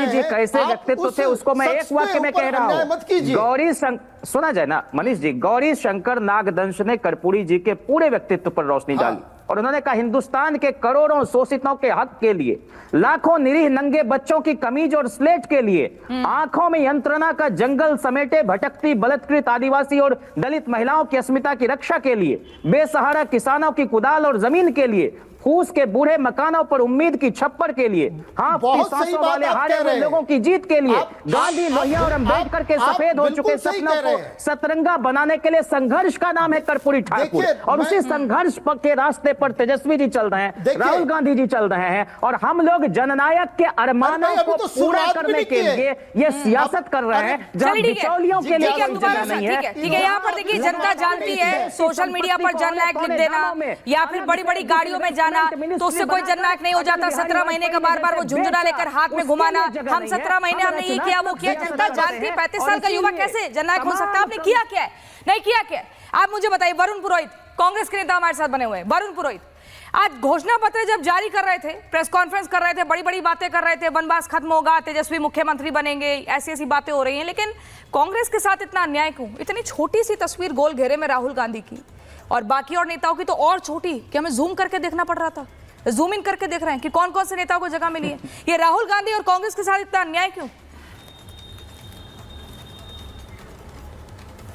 जी कैसे व्यक्तित्व थे उसको मैं एक वाक्य में कह रहा हूं। मत कीजिए। गौरी सुना जाए ना मनीष जी, गौरी शंकर नागदंश ने कर्पूरी जी के पूरे व्यक्तित्व पर रोशनी डाली और उन्होंने कहा हिंदुस्तान के करोड़ों शोषितों के हक के लिए, लाखों निरीह नंगे बच्चों की कमीज और स्लेट के लिए, आंखों में यंत्रणा का जंगल समेटे भटकती बलात्कृत आदिवासी और दलित महिलाओं की अस्मिता की रक्षा के लिए, बेसहारा किसानों की कुदाल और जमीन के लिए, फूस के बूढ़े मकानों पर उम्मीद की छप्पर के लिए, हाँ सांसों वाले हारे हुए लोगों की जीत के लिए, गांधी, लोहिया और अंबेडकर के सफेद हो चुके सपनों को सतरंगा बनाने के लिए संघर्ष का नाम है कर्पूरी ठाकुर। और उसी संघर्ष के रास्ते पर तेजस्वी जी चल रहे हैं, राहुल गांधी जी चल रहे हैं, और हम लोग जननायक के अरमानों को पूरा करने के लिए ये सियासत कर रहे हैं जहां बिचौलियों के लिए नहीं है। ठीक है, यहाँ पर देखिए जनता जानती है, सोशल मीडिया पर जननायक लिख देना या फिर बड़ी बड़ी गाड़ियों में जाना तो उससे कोई जननायक नहीं हो जाता। 17 महीने का बार बार वो झुंझुना लेकर हाथ में घुमाना, हम 17 महीने हमने ये किया वो किया। जनता जानती है 35 साल का युवा कैसे जननायक हो सकता है। आपने किया क्या है, नहीं किया क्या है? आप मुझे बताइए। वरुण पुरोहित कांग्रेस के नेता हमारे साथ बने हुए हैं। वरुण पुरोहित आज घोषणा पत्र जब जारी कर रहे थे, प्रेस कॉन्फ्रेंस कर रहे थे, बड़ी बड़ी बातें कर रहे थे, वनवास खत्म होगा, तेजस्वी मुख्यमंत्री बनेंगे, ऐसी ऐसी बातें हो रही हैं, लेकिन कांग्रेस के साथ इतना अन्याय क्यों? इतनी छोटी सी तस्वीर गोल घेरे में राहुल गांधी की और बाकी और नेताओं की तो और छोटी कि हमें जूम करके देखना पड़ रहा था। जूम इन करके देख रहे हैं कि कौन कौन से नेताओं को जगह मिली है। ये राहुल गांधी और कांग्रेस के साथ इतना अन्याय क्यों?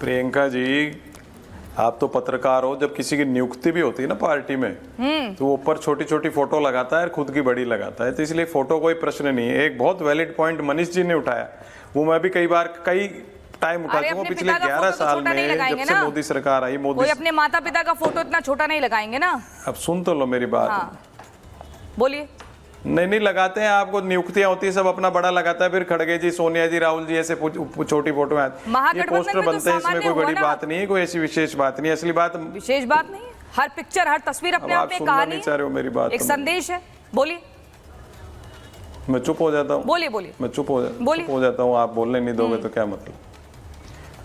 प्रियंका जी, आप तो पत्रकार हो, जब किसी की नियुक्ति भी होती है ना पार्टी में तो वो ऊपर छोटी छोटी फोटो लगाता है और खुद की बड़ी लगाता है, तो इसलिए फोटो कोई प्रश्न नहीं है। एक बहुत वैलिड पॉइंट मनीष जी ने उठाया, वो मैं भी कई टाइम उठा चुका पिछले 11 साल में जब से मोदी सरकार आई। मोदी अपने माता पिता का फोटो इतना छोटा नहीं लगाएंगे ना। अब सुन तो लो मेरी बात, बोलिए। नहीं लगाते हैं, आपको नियुक्तियां होती है सब अपना बड़ा लगाता है, फिर खड़गे जी, सोनिया जी, राहुल जी ऐसे छोटी फोटो में ये पोस्टर बनते हैं, इसमें कोई बड़ी बात नहीं है, कोई ऐसी विशेष बात नहीं है। असली बात विशेष बात नहीं है, हर पिक्चर हर तस्वीर अपने आप में कहानी है, मेरी बात एक संदेश है। बोलिए। मैं चुप हो जाता हूँ। बोलिए बोलिए। मैं चुप हो जाता हूँ, आप बोलने नहीं दोगे तो क्या मतलब।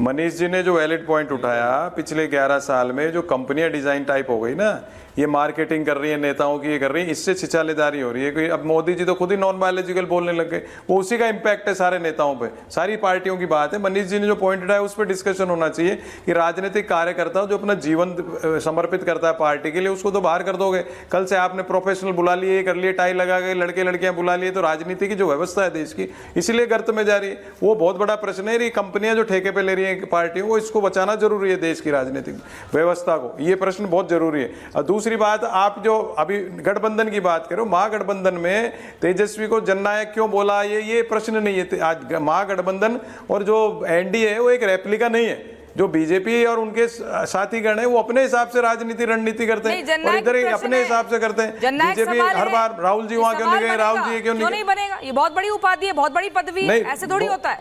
मनीष जी ने जो वैलिड पॉइंट उठाया, पिछले 11 साल में जो कंपनियां डिजाइन टाइप हो गई ना, ये मार्केटिंग कर रही है नेताओं की, ये कर रही है, इससे छिछालेदारी हो रही है। कोई अब मोदी जी तो खुद ही नॉन बायोलॉजिकल बोलने लग गए, वो उसी का इम्पैक्ट है सारे नेताओं पे, सारी पार्टियों की बात है। मनीष जी ने जो पॉइंट उठाया उस पर डिस्कशन होना चाहिए कि राजनीतिक कार्यकर्ता जो अपना जीवन समर्पित करता है पार्टी के लिए, उसको तो बाहर कर दोगे। कल से आपने प्रोफेशनल बुला लिए, कर लिए, टाई लगा गए, लड़के लड़कियां बुला लिए, तो राजनीति की जो व्यवस्था है देश की इसीलिए गर्त में जा रही है। वो बहुत बड़ा प्रश्न है। कंपनियां जो ठेके पे ले रही है पार्टियों को, इसको बचाना जरूरी है देश की राजनीतिक व्यवस्था को, ये प्रश्न बहुत जरूरी है। और दूसरी बात, आप जो अभी गठबंधन की बात करो, महागठबंधन में तेजस्वी को जननायक क्यों बोला, ये प्रश्न नहीं है। आज महागठबंधन और जो एनडीए है वो एक रेप्लिका नहीं है। जो बीजेपी और उनके साथीगण है वो अपने हिसाब से राजनीति रणनीति करते हैं और इधर अपने हिसाब से करते हैं। बीजेपी हर बार राहुल जी वहां क्यों नहीं गए, राहुल जी क्यों नहीं बनेगा? ये बहुत बड़ी उपाधि है, बहुत बड़ी पदवी है, ऐसे थोड़ी होता है।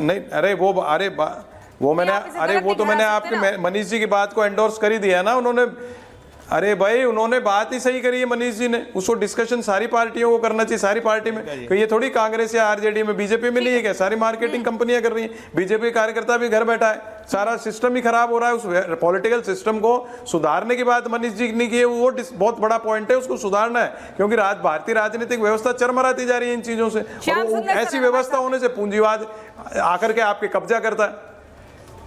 नहीं, अरे वो तो मैंने आपके मनीष जी की बात को एंडोर्स कर ही दिया ना उन्होंने। अरे भाई, उन्होंने बात ही सही करी है मनीष जी ने, उसको डिस्कशन सारी पार्टियों को करना चाहिए, सारी पार्टी में। ये थोड़ी कांग्रेस या आरजेडी में, बीजेपी में नहीं है क्या? सारी मार्केटिंग कंपनियां कर रही हैं, बीजेपी कार्यकर्ता भी घर बैठा है, सारा सिस्टम ही खराब हो रहा है। उस पॉलिटिकल सिस्टम को सुधारने की बात मनीष जी ने की है, वो बहुत बड़ा पॉइंट है, उसको सुधारना है, क्योंकि भारतीय राजनीतिक व्यवस्था चरमराती जा रही है इन चीजों से। ऐसी व्यवस्था होने से पूंजीवाद आकर के आपके कब्जा करता है।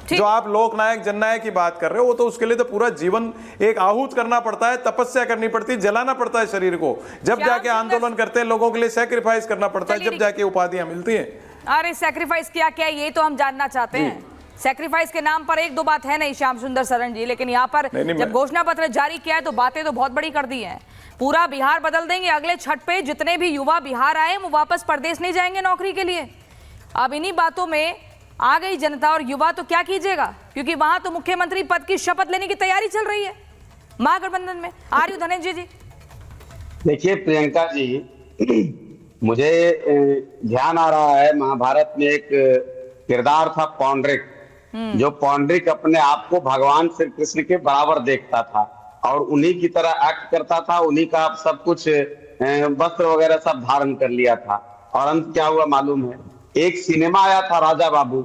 जो आप लोकनायक जननायक की बात कर रहे हो, वो तो उसके लिए तो पूरा जीवन एक आहूत करना पड़ता है, तपस्या करनी पड़ती है, जलाना पड़ता है शरीर को, जब जाके आंदोलन करते हैं, लोगों के लिए सैक्रिफाइस करना पड़ता है, जब जाके उपाधियां मिलती हैं। अरे सैक्रिफाइस किया क्या ये तो हम जानना चाहते हैं। सैक्रिफाइस के नाम पर एक दो बात है नहीं श्याम सुंदर शरण जी, लेकिन यहाँ पर जब घोषणा पत्र जारी किया है तो बातें तो बहुत बड़ी कर दी हैं। पूरा बिहार बदल देंगे, अगले छठ पे जितने भी युवा बिहार आए वो वापस प्रदेश नहीं जाएंगे नौकरी के लिए। अब इन्हीं बातों में आ गई जनता और युवा, तो क्या कीजिएगा, क्योंकि वहां तो मुख्यमंत्री पद की शपथ लेने की तैयारी चल रही है महागठबंधन में। आर्यू धनंजय जी। देखिए प्रियंका जी, मुझे ध्यान आ रहा है महाभारत में एक किरदार था पौंड्रिक, जो पौंड्रिक अपने आप को भगवान श्री कृष्ण के बराबर देखता था और उन्हीं की तरह एक्ट करता था, उन्हीं का सब कुछ वस्त्र वगैरह सब धारण कर लिया था। और अंत क्या हुआ मालूम है? एक सिनेमा आया था राजा बाबू,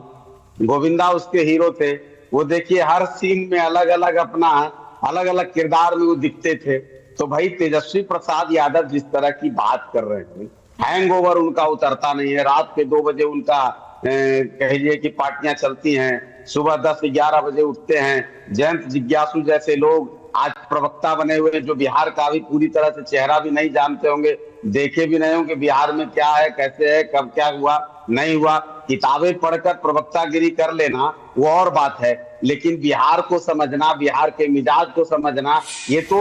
गोविंदा उसके हीरो थे। वो देखिए हर सीन में अलग अलग किरदार में वो दिखते थे। तो भाई तेजस्वी प्रसाद यादव जिस तरह की बात कर रहे थे, हैंगओवर उनका उतरता नहीं है। रात के 2 बजे उनका कहिए कि पार्टियां चलती हैं, सुबह 10-11 बजे उठते हैं। जयंत जिज्ञासु जैसे लोग आज प्रवक्ता बने हुए, जो बिहार का भी पूरी तरह से चेहरा भी नहीं जानते होंगे, देखे भी नहीं होंगे बिहार में क्या है, कैसे है, कब क्या हुआ नहीं हुआ। किताबें पढ़कर प्रवक्तागिरी कर लेना वो और बात है, लेकिन बिहार को समझना, बिहार के मिजाज को समझना, ये तो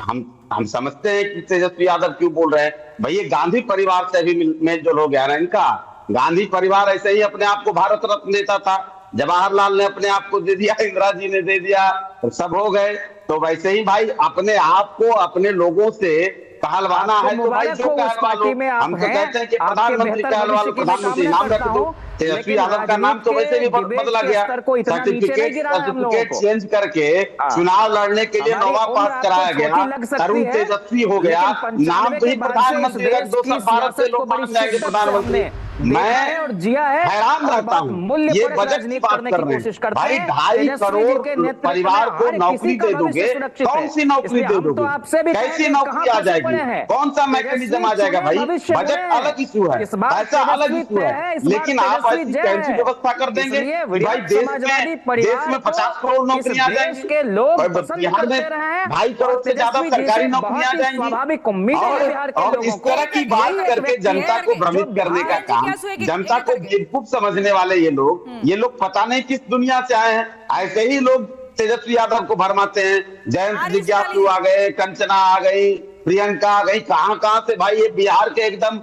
हम समझते हैं कि तेजस्वी यादव क्यों बोल रहे हैं। भाई ये गांधी परिवार से भी में जो लोग हैं ना, इनका गांधी परिवार ऐसे ही अपने आप को भारत रत्न देता था। जवाहरलाल ने अपने आप को दे दिया, इंदिरा जी ने दे दिया, तो सब हो गए। तो वैसे ही भाई अपने आप को अपने लोगों से कहलवाना है तो भाई जो कहलवा लो। हम तो कहते हैं कि प्रधानमंत्री कहलवा लो, प्रधानमंत्री नाम रख दो। तेजस्वी यादव का नाम तो वैसे भी बदला गया, सर्टिफिकेट चेंज करके चुनाव लड़ने के लिए नोवा पास कराया गया, तरुण तेजस्वी हो गया। नाम तो ही प्रधानमंत्री रख दो, सब भारत से लोग मान जाएंगे प्रधानमंत्री। मैं हैरान रहता हूँ, ये बजट की बात कर रहे हैं भाई, 2.5 करोड़ परिवार को नौकरी दे दोगे, कौन सी नौकरी दे दोगे, कैसी नौकरी आ जाएगी, कौन सा मैकेनिज्म आ जाएगा? भाई बजट अलग इशू है, पैसा अलग इशू है, लेकिन आप ऐसी कैसी व्यवस्था कर देंगे भाई देश में 50 करोड़ नौकरियां आ जाएंगी, बिहार में 2.5 करोड़ से ज्यादा सरकारी नौकरियां आ जाएंगी। और इस तरह की बात करके जनता को भ्रमित करने का काम, जनता को बेवकूफ समझने वाले ये लोग पता नहीं किस दुनिया से आए हैं। ऐसे ही लोग तेजस्वी यादव को भरमाते हैं। जयंत जिज्ञासु आ गए, कंचना आ गई, प्रियंका आ गई, कहां से भाई ये बिहार के एकदम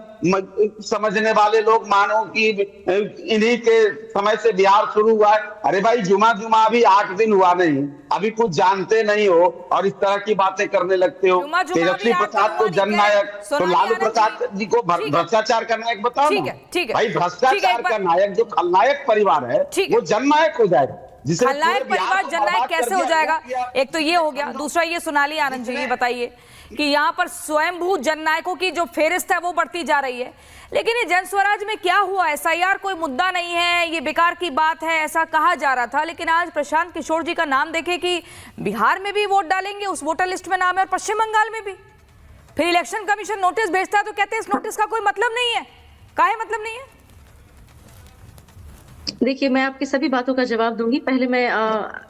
समझने वाले लोग मानो कि इन्हीं के समय से बिहार शुरू हुआ है। अरे भाई जुमा अभी 8 दिन हुआ नहीं, अभी कुछ जानते नहीं हो और इस तरह की बातें करने लगते हो। तेजस्वी प्रसाद को जननायक, तो लालू प्रसाद जी को भ्रष्टाचार का नायक बताओ ना। भाई भ्रष्टाचार का नायक जो खलनायक परिवार है वो जननायक हो जाएगा। खलनायक परिवार जननायक कैसे हो जाएगा? एक तो ये हो गया, दूसरा ये सोनाली आनंद जी बताइए कि यहाँ पर स्वयंभू जननायकों की जो फेरिस्त है वो बढ़ती जा रही है, लेकिन ये जन स्वराज में क्या हुआ? एसआईआर कोई मुद्दा नहीं है, ये बेकार की बात है, ऐसा कहा जा रहा था। लेकिन आज प्रशांत किशोर जी का नाम देखे कि बिहार में भी वोट डालेंगे, उस वोटर लिस्ट में नाम है, और पश्चिम बंगाल में भी। फिर इलेक्शन कमीशन नोटिस भेजता है तो कहते हैं इस नोटिस का कोई मतलब नहीं है। काहे मतलब नहीं है? देखिए मैं आपकी सभी बातों का जवाब दूंगी। पहले मैं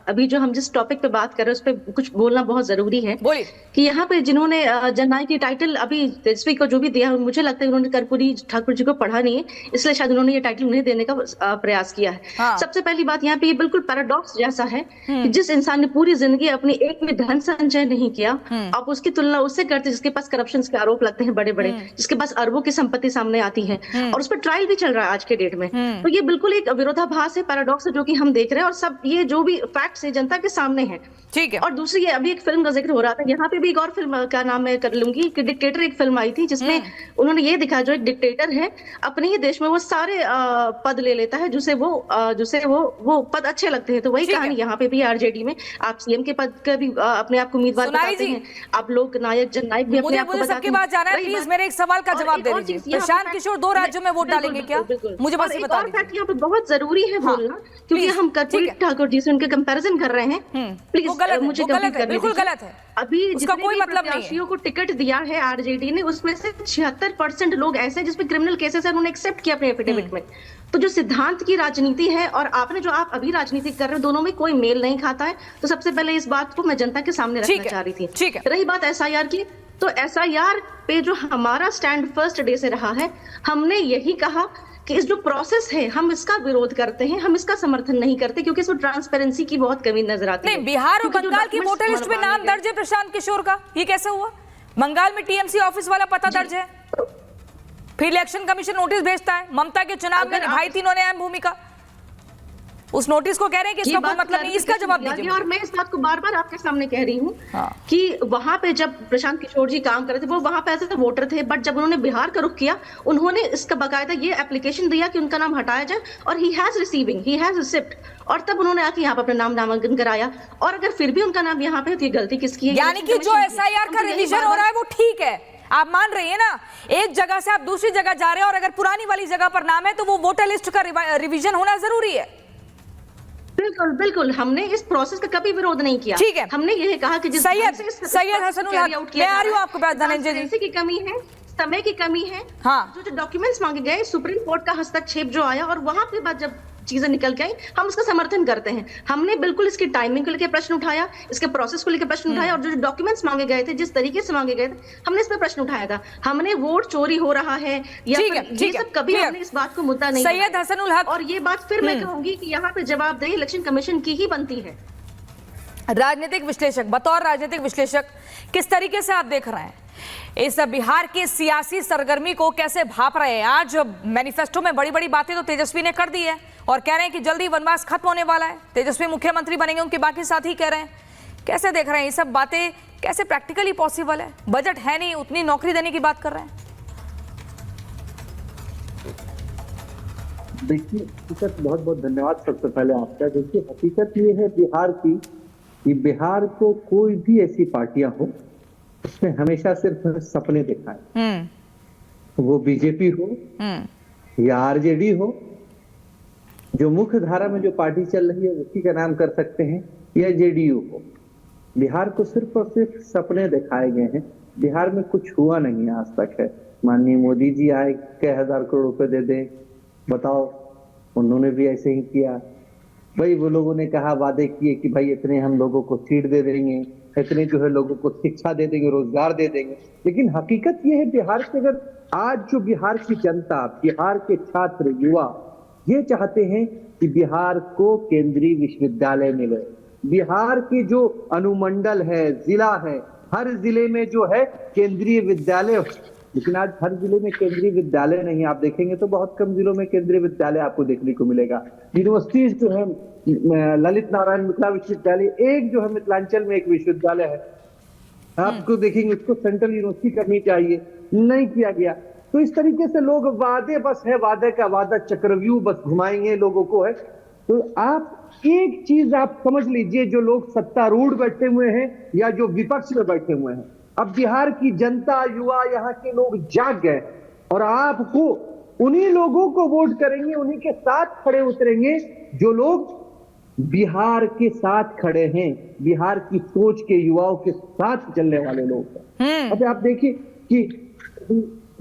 अभी जो हम जिस टॉपिक पे बात कर रहे हैं उस पर कुछ बोलना बहुत जरूरी है। बोलिए कि यहाँ पे जिन्होंने जननायक की टाइटल अभी तेजस्वी को जो भी दिया, मुझे लगता है उन्होंने कर्पूरी ठाकुर जी को पढ़ा नहीं है, इसलिए शायद उन्होंने ये टाइटल उन्हें देने का प्रयास किया है। हाँ। सबसे पहली बात यहाँ पे ये बिल्कुल पैराडॉक्स जैसा है कि जिस इंसान ने पूरी जिंदगी अपनी एक में धन संचय नहीं किया, आप उसकी तुलना उससे करते जिसके पास करप्शन के आरोप लगते हैं बड़े बड़े, जिसके पास अरबों की संपत्ति सामने आती है और उस पर ट्रायल भी चल रहा है आज के डेट में। तो ये बिल्कुल एक विरोधाभास है, पैराडॉक्स है जो कि हम देख रहे हैं, और सब ये जो भी फैक्ट्स है जनता के सामने है। ठीक है। और दूसरी ये अभी एक फिल्म का जिक्र हो रहा था, यहाँ पे भी एक और फिल्म का नाम मैं कर लूंगी कि डिक्टेटर एक फिल्म आई थी जिसमें उन्होंने ये दिखाया जो एक डिक्टेटर है अपने ही देश में वो सारे पद ले लेता है जिसे वो पद अच्छे लगते हैं। तो वही कहानी यहाँ पे भी आरजेडी में आप सीएम के पद का भी अपने आप को उम्मीदवार बताते हैं, आप लोग नायक जननायक भी अपने आप को बताते हैं। प्लीज मेरे एक सवाल का जवाब दे दीजिए। प्रशांत किशोर 2 राज्यों में वोट डालेंगे क्या? मुझे बस ये बता दीजिए। यहाँ पे बहुत जरूरी है बोलना, क्योंकि हम कर्पूरी ठाकुर जी से उनके कंपैरिजन कर रहे हैं। प्लीज मुझे बिल्कुल गलत है। अभी उसका कोई मतलब नहीं है। को टिकट दिया है आरजेडी ने, उसमें से 76% लोग ऐसे जिसमें क्रिमिनल केसेस है, उन्होंने एक्सेप्ट किया अपने एफिडेविट में। तो जो सिद्धांत की राजनीति है और आप अभी राजनीति कर रहे हो, दोनों में कोई मेल नहीं खाता है। तो सबसे पहले इस बात को मैं जनता के सामने रखना चाह रही थी। रही बात एसआईआर की, तो एसआईआर पे जो हमारा स्टैंड फर्स्ट डे से रहा है, हमने यही कहा कि इस जो प्रोसेस है हम इसका विरोध करते हैं, हम इसका समर्थन नहीं करते, क्योंकि इसमें ट्रांसपेरेंसी की बहुत कमी नजर आती है। नहीं, बिहार और बंगाल की वोटर लिस्ट में नाम दर्ज है प्रशांत किशोर का, ये कैसे हुआ? बंगाल में टीएमसी ऑफिस वाला पता दर्ज है, फिर इलेक्शन कमीशन नोटिस भेजता है। ममता के चुनाव में निभाई थी इन्होंने अहम भूमिका, उस नोटिस को कह रहे हैं कि इसका कोई मतलब नहीं, इसका जवाब दीजिए। और मैं इस बात को बार बार आपके सामने कह रही हूँ कि वहां पे जब प्रशांत किशोर जी काम कर रहे थे, वो वहां पे ऐसे वोटर थे, बट जब उन्होंने बिहार का रुख किया, उन्होंने इसका बाकायदा ये एप्लीकेशन दिया कि उनका नाम हटाया जाए, और ही हैज रिसिप्ट, और तब उन्होंने आके यहाँ पे अपना नाम नामांकन कराया। और अगर फिर भी उनका नाम यहाँ पे है तो ये गलती किसकी है? यानी कि जो SIR का रिवीजन हो रहा है वो ठीक है, आप मान रही है ना? एक जगह से आप दूसरी जगह जा रहे हैं और अगर पुरानी वाली जगह पर नाम है तो वो वोटर लिस्ट का रिवीजन होना जरूरी है। बिल्कुल बिल्कुल, हमने इस प्रोसेस का कभी विरोध नहीं किया। ठीक है, हमने यह कहा कि जिस सैयद हसनुल हक, मैं आ रही हूँ आपके पास धनंजय जी। की कमी है, समय की कमी है, हाँ। जो डॉक्यूमेंट्स मांगे गए, सुप्रीम कोर्ट का हस्तक्षेप जो आया, और वहां के बाद जब चीजें निकल के आई, हम उसका समर्थन करते हैं। हमने बिल्कुल इसकी टाइमिंग को लेकर प्रश्न उठाया, इसके प्रोसेस को लेकर प्रश्न उठाया, और जो डॉक्यूमेंट्स मांगे गए थे, जिस तरीके से मांगे गए थे, हमने इस पर प्रश्न उठाया था। हमने वोट चोरी हो रहा है या ये सब कभी हमने इस बात को मुद्दा नहीं सैयद हसनुल हक, और ये बात फिर मैं कहूंगी कि यहाँ पे जवाबदेही इलेक्शन कमीशन की ही बनती है। राजनीतिक विश्लेषक, बतौर राजनीतिक विश्लेषक किस तरीके से आप देख रहे हैं इस बिहार की सियासी सरगर्मी को, कैसे भाप रहे हैं? आज मैनिफेस्टो में बड़ी बड़ी बातें तो तेजस्वी ने कर दी है और कह रहे हैं कि जल्दी वनवास खत्म होने वाला है, तेजस्वी मुख्यमंत्री बनेंगे, उनके बाकी साथी कह रहे हैं। कैसे देख रहे हैं ये सब बातें, कैसे प्रैक्टिकली पॉसिबल है? बजट है नहीं, उतनी नौकरी देने की बात कर रहे हैं। देखिए हकीकत, बहुत बहुत धन्यवाद सबसे पहले आपका। देखिए हकीकत ये है बिहार की कि बिहार को कोई भी ऐसी पार्टियां हो, उसने हमेशा सिर्फ सपने दिखाए, वो बीजेपी हो या आरजेडी हो, जो मुख्य धारा में जो पार्टी चल रही है उसी का नाम कर सकते हैं, या जेडीयू हो। बिहार को सिर्फ और सिर्फ सपने दिखाए गए हैं, बिहार में कुछ हुआ नहीं आज तक है। माननीय मोदी जी आए, कई हजार करोड़ रुपए दे दें, बताओ, उन्होंने भी ऐसे ही किया। भाई वो लोगों ने कहा, वादे किए कि भाई इतने हम लोगों को सीट दे देंगे, इतने जो है लोगों को शिक्षा दे देंगे, रोजगार दे देंगे। लेकिन हकीकत ये है बिहार के, अगर आज जो बिहार की जनता, बिहार के छात्र, युवा ये चाहते हैं कि बिहार को केंद्रीय विश्वविद्यालय मिले, बिहार की जो अनुमंडल है, जिला है, हर जिले में जो है केंद्रीय विद्यालय, लेकिन आज हर जिले में केंद्रीय विद्यालय नहीं। आप देखेंगे तो बहुत कम जिलों में केंद्रीय विद्यालय आपको देखने को मिलेगा। यूनिवर्सिटीज जो है, ललित नारायण मिथिला विश्वविद्यालय एक जो है मिथिलांचल में एक विश्वविद्यालय है, आपको देखेंगे उसको सेंट्रल यूनिवर्सिटी करनी चाहिए, नहीं किया गया। तो इस तरीके से लोग वादे बस है, वादे का वादा चक्रव्यूह बस घुमाएंगे लोगों को है। तो आप एक चीज आप समझ लीजिए, जो लोग सत्तारूढ़ बैठे हुए हैं या जो विपक्ष में बैठे हुए हैं, अब बिहार की जनता, युवा, यहाँ के लोग जाग गए और आपको उन्हीं लोगों को वोट करेंगे, उन्हीं के साथ खड़े उतरेंगे जो लोग बिहार के साथ खड़े हैं, बिहार की सोच के युवाओं के साथ चलने वाले लोग हैं। अब आप देखिए कि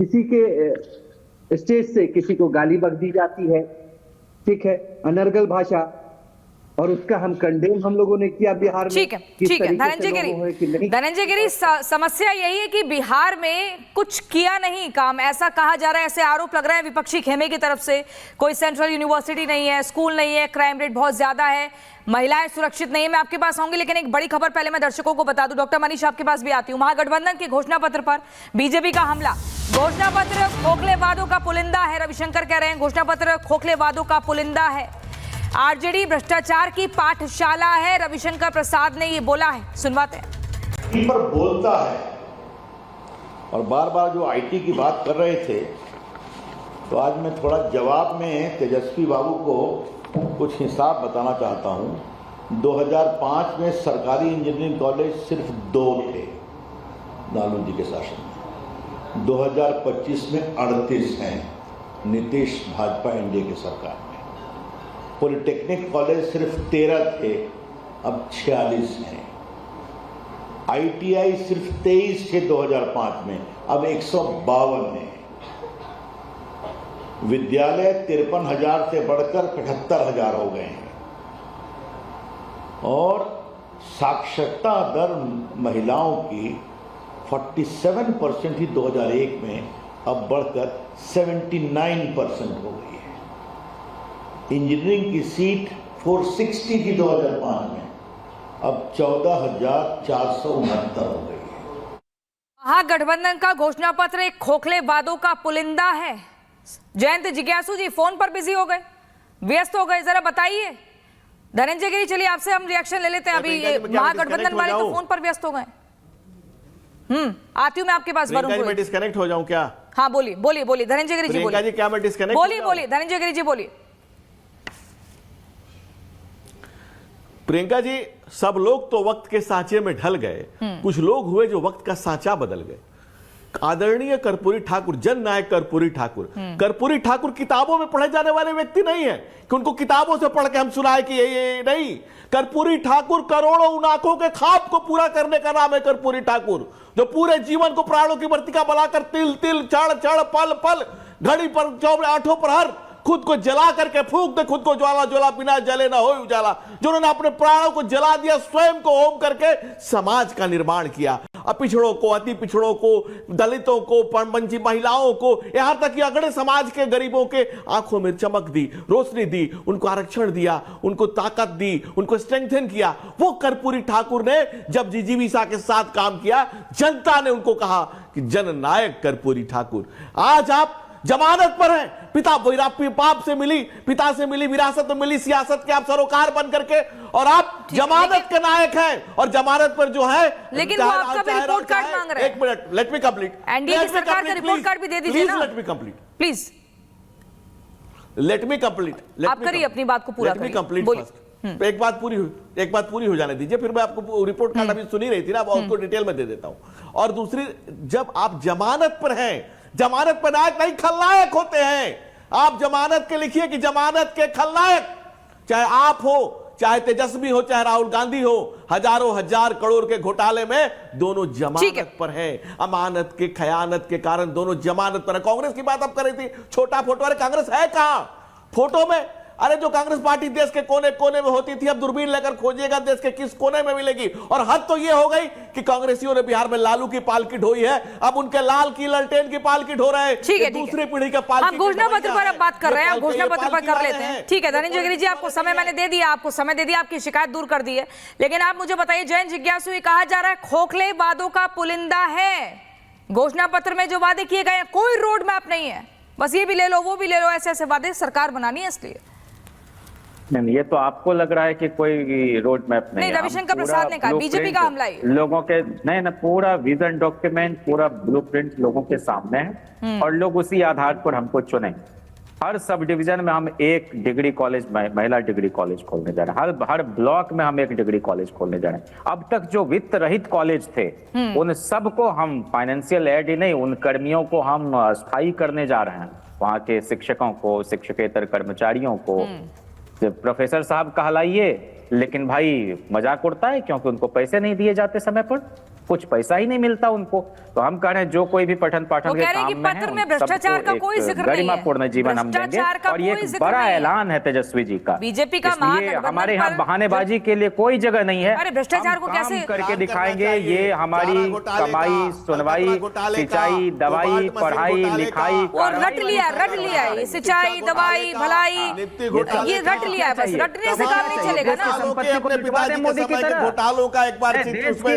किसी के स्टेज से किसी को गाली बक दी जाती है, ठीक है, अनर्गल भाषा, और उसका हम कंडेम हम लोगों ने किया बिहार में। ठीक है, ठीक है धनंजय गिरी, समस्या यही है कि बिहार में कुछ किया नहीं काम, ऐसा कहा जा रहा है, ऐसे आरोप लग रहा है विपक्षी खेमे की तरफ से। कोई सेंट्रल यूनिवर्सिटी नहीं है, स्कूल नहीं है, क्राइम रेट बहुत ज्यादा है, महिलाएं सुरक्षित नहीं है। मैं आपके पास आऊंगी, लेकिन एक बड़ी खबर पहले मैं दर्शकों को बता दूं। डॉक्टर मनीष आपके पास भी आती हूँ। महागठबंधन के घोषणा पत्र पर बीजेपी का हमला, घोषणा पत्र खोखले वादों का पुलिंदा है, रविशंकर कह रहे हैं घोषणा पत्र खोखले वादों का पुलिंदा है, आरजेडी भ्रष्टाचार की पाठशाला है, रविशंकर प्रसाद ने ये बोला है, सुनवाते हैं। पर बोलता है और बार बार जो आईटी की बात कर रहे थे, तो आज मैं थोड़ा जवाब में तेजस्वी बाबू को कुछ हिसाब बताना चाहता हूं। 2005 में सरकारी इंजीनियरिंग कॉलेज सिर्फ 2 थे लालू जी के शासन में, 2025 में 38 हैं नीतीश भाजपा एनडीए की सरकार में। पॉलिटेक्निक कॉलेज सिर्फ 13 थे, अब 46 हैं। आईटीआई सिर्फ 23 थे 2005 में, अब 152 हैं। विद्यालय 53,000 से बढ़कर 75,000 हो गए हैं, और साक्षरता दर महिलाओं की 47% ही 2001 में अब बढ़कर 79% हो गई है। इंजीनियरिंग की सीट 460 थी 2005 में, अब 14,469 हो गई है। महागठबंधन का घोषणा पत्र एक खोखले वादों का पुलिंदा है। जयंत जिज्ञासु जी फोन पर बिजी हो गए, व्यस्त हो गए, जरा बताइए। धनंजय गिरी, चलिए आपसे हम रिएक्शन ले लेते हैं। अभी महागठबंधन वाले तो फोन पर व्यस्त हो गए। आती हूँ मैं आपके पास। वरुण मैं डिस्कनेक्ट हो जाऊं क्या? हाँ बोलिए बोलिए बोलिए धनंजय गिरी जी बोलिए। जी क्या मैं डिस्कनेक्ट? बोलिए बोलिए धनंजय गिरी जी बोलिए। प्रियंका जी, सब लोग तो वक्त के सांचे में ढल गए, कुछ लोग हुए जो वक्त का सांचा बदल गए। आदरणीय कर्पूरी ठाकुर, जननायक कर्पूरी ठाकुर, कर्पूरी ठाकुर किताबों में पढ़े जाने वाले व्यक्ति नहीं है कि उनको किताबों से पढ़ के हम सुनाए कि ये नहीं। कर्पूरी ठाकुर करोड़ों उन आंखों के ख्वाब को पूरा करने का नाम है कर्पूरी ठाकुर, जो पूरे जीवन को प्राणों की वर्तिका बनाकर तिल तिल चढ़ चढ़ पल पल घड़ी पर 8 प्रहर खुद को जला करके फूंक दे, खुद को ज्वाला ज्वाला बिना जले ना हो उजाला, जिन्होंने अपने प्राणों को जला दिया, स्वयं को होम करके समाज का निर्माण किया। पिछड़ों को, अति पिछड़ों को, दलितों को, वंचित महिलाओं को, यहां तक कि अगड़े समाज के गरीबों के आंखों में चमक दी, रोशनी दी, उनको आरक्षण दिया, उनको ताकत दी, उनको स्ट्रेंथन किया। वो कर्पूरी ठाकुर ने जब जिजीविसा के साथ काम किया, जनता ने उनको कहा कि जननायक कर्पूरी ठाकुर। आज आप जमानत पर हैं, बाप से मिली, पिता से मिली विरासत में मिली सियासत के आप सरोकार बन करके, और आप जमानत के नायक हैं। और जमानत पर जो है, लेकिन वो आपका भी रिपोर्ट कार्ड मांग रहे हैं। एक minute, let me complete. NDA की सरकार का रिपोर्ट कार्ड भी दे दीजिए ना। Let me complete please. Let me complete. आप करिए अपनी बात को पूरा। Let me complete first. एक बात पूरी हो जाने दीजिए, फिर मैं आपको रिपोर्ट कार्ड अभी सुनी रही थी ना, उसको डिटेल में दे देता हूं। और दूसरी, जब आप जमानत पर हैं, जमानत पर नायक नहीं खलनायक होते हैं। आप जमानत के लिखिए कि जमानत के खलनायक चाहे आप हो, चाहे तेजस्वी हो, चाहे राहुल गांधी हो, हजारों हजार करोड़ के घोटाले में दोनों जमानत पर हैं। अमानत के खयानत के कारण दोनों जमानत पर है। कांग्रेस की बात आप कर रही थी, छोटा फोटो, अरे कांग्रेस है कहां फोटो में? अरे जो कांग्रेस पार्टी देश के कोने कोने में होती थी, अब दूरबीन लेकर खोजिएगा देश के किस कोने में मिलेगी। और हद तो ये हो गई कि कांग्रेसियों ने बिहार में लालू की पालकी ढोई है, अब उनके लाल की ललटेन की पालकी ढो रहे हैं। ठीक है, दूसरी पीढ़ी का पालकी। हम घोषणा पत्र पर अब बात कर रहे हैं, हम घोषणा पत्र पर कर लेते हैं। ठीक है धनंजय गिरी जी, आपको समय मैंने दे दिया, आपको समय दे दिया, आपकी शिकायत दूर कर दी है। लेकिन आप मुझे बताइए, जयंत जिज्ञासु, ये कहा जा रहा है खोखले वादों का पुलिंदा है। घोषणा पत्र में जो वादे किए गए कोई रोड मैप नहीं है, बस ये भी ले लो वो भी ले लो, ऐसे ऐसे वादे सरकार बनानी है इसलिए। नहीं, ये तो आपको लग रहा है कि कोई रोड मैप नहीं। रविशंकर प्रसाद ने कहा बीजेपी का हमला है। लोगों के नहीं ना, पूरा विजन डॉक्यूमेंट, पूरा ब्लूप्रिंट लोगों के सामने है और लोग उसी आधार पर हमको चुने। हर सब डिवीजन में हम एक डिग्री कॉलेज, महिला डिग्री कॉलेज खोलने जा रहे हैं। हर ब्लॉक में हम एक डिग्री कॉलेज खोलने जा रहे हैं। अब तक जो वित्त रहित कॉलेज थे उन सबको हम, फाइनेंशियल एड ही नहीं, उन कर्मियों को हम स्थायी करने जा रहे हैं। वहाँ के शिक्षकों को, शिक्षकेतर कर्मचारियों को प्रोफेसर साहब कहलाइए, लेकिन भाई मजाक उड़ता है क्योंकि उनको पैसे नहीं दिए जाते समय पर, कुछ पैसा ही नहीं मिलता उनको। तो हम कह रहे हैं जो कोई भी पठन पाठन के काम में है, में भ्रष्टाचार का कोई जिक्र नहीं है, गरिमापूर्ण जीवन हम देंगे। और ये एक बड़ा ऐलान है तेजस्वी जी का, बीजेपी का। इसलिए हमारे यहाँ बहानेबाजी के लिए कोई जगह नहीं है। अरे भ्रष्टाचार को कैसे करके दिखाएंगे, ये हमारी कमाई, सुनवाई, सिंचाई, दवाई, पढ़ाई, लिखाई, रट लिया है सिंचाई, दवाई, भलाई, ये रट लिया है। बस रटने से काम नहीं चलेगा ना। मोदी की तरह घोटालों का एक बार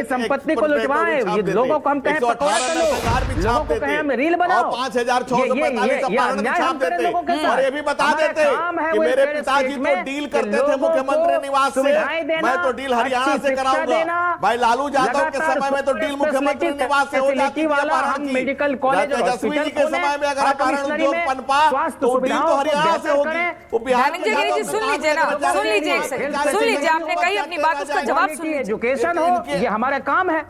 संपत्ति को लुटवाएं, ये लोगों को हम कहें पकौड़ा करो, लोगों को कहें हम रील बनाओ, 5,645 छाप देते और ये भी बता देते कि मेरे पिताजी तो डील करते थे मुख्यमंत्री निवास से, मैं तो डील हरियाणा से कराऊंगा। भाई लालू यादव के समय में तो डील मुख्यमंत्री निवास से हो जाती थी। मेडिकल कॉलेज तेजस्वी जी के समय में अगर अपहरण उद्योग पनपा तो डील तो हरियाणा से होगी, वो बिहार में। सुन लीजिए ना, सुन लीजिए, आपने कही अपनी बात, उसका जवाब सुन लीजिए। एजुकेशन हो, ये हमारा काम है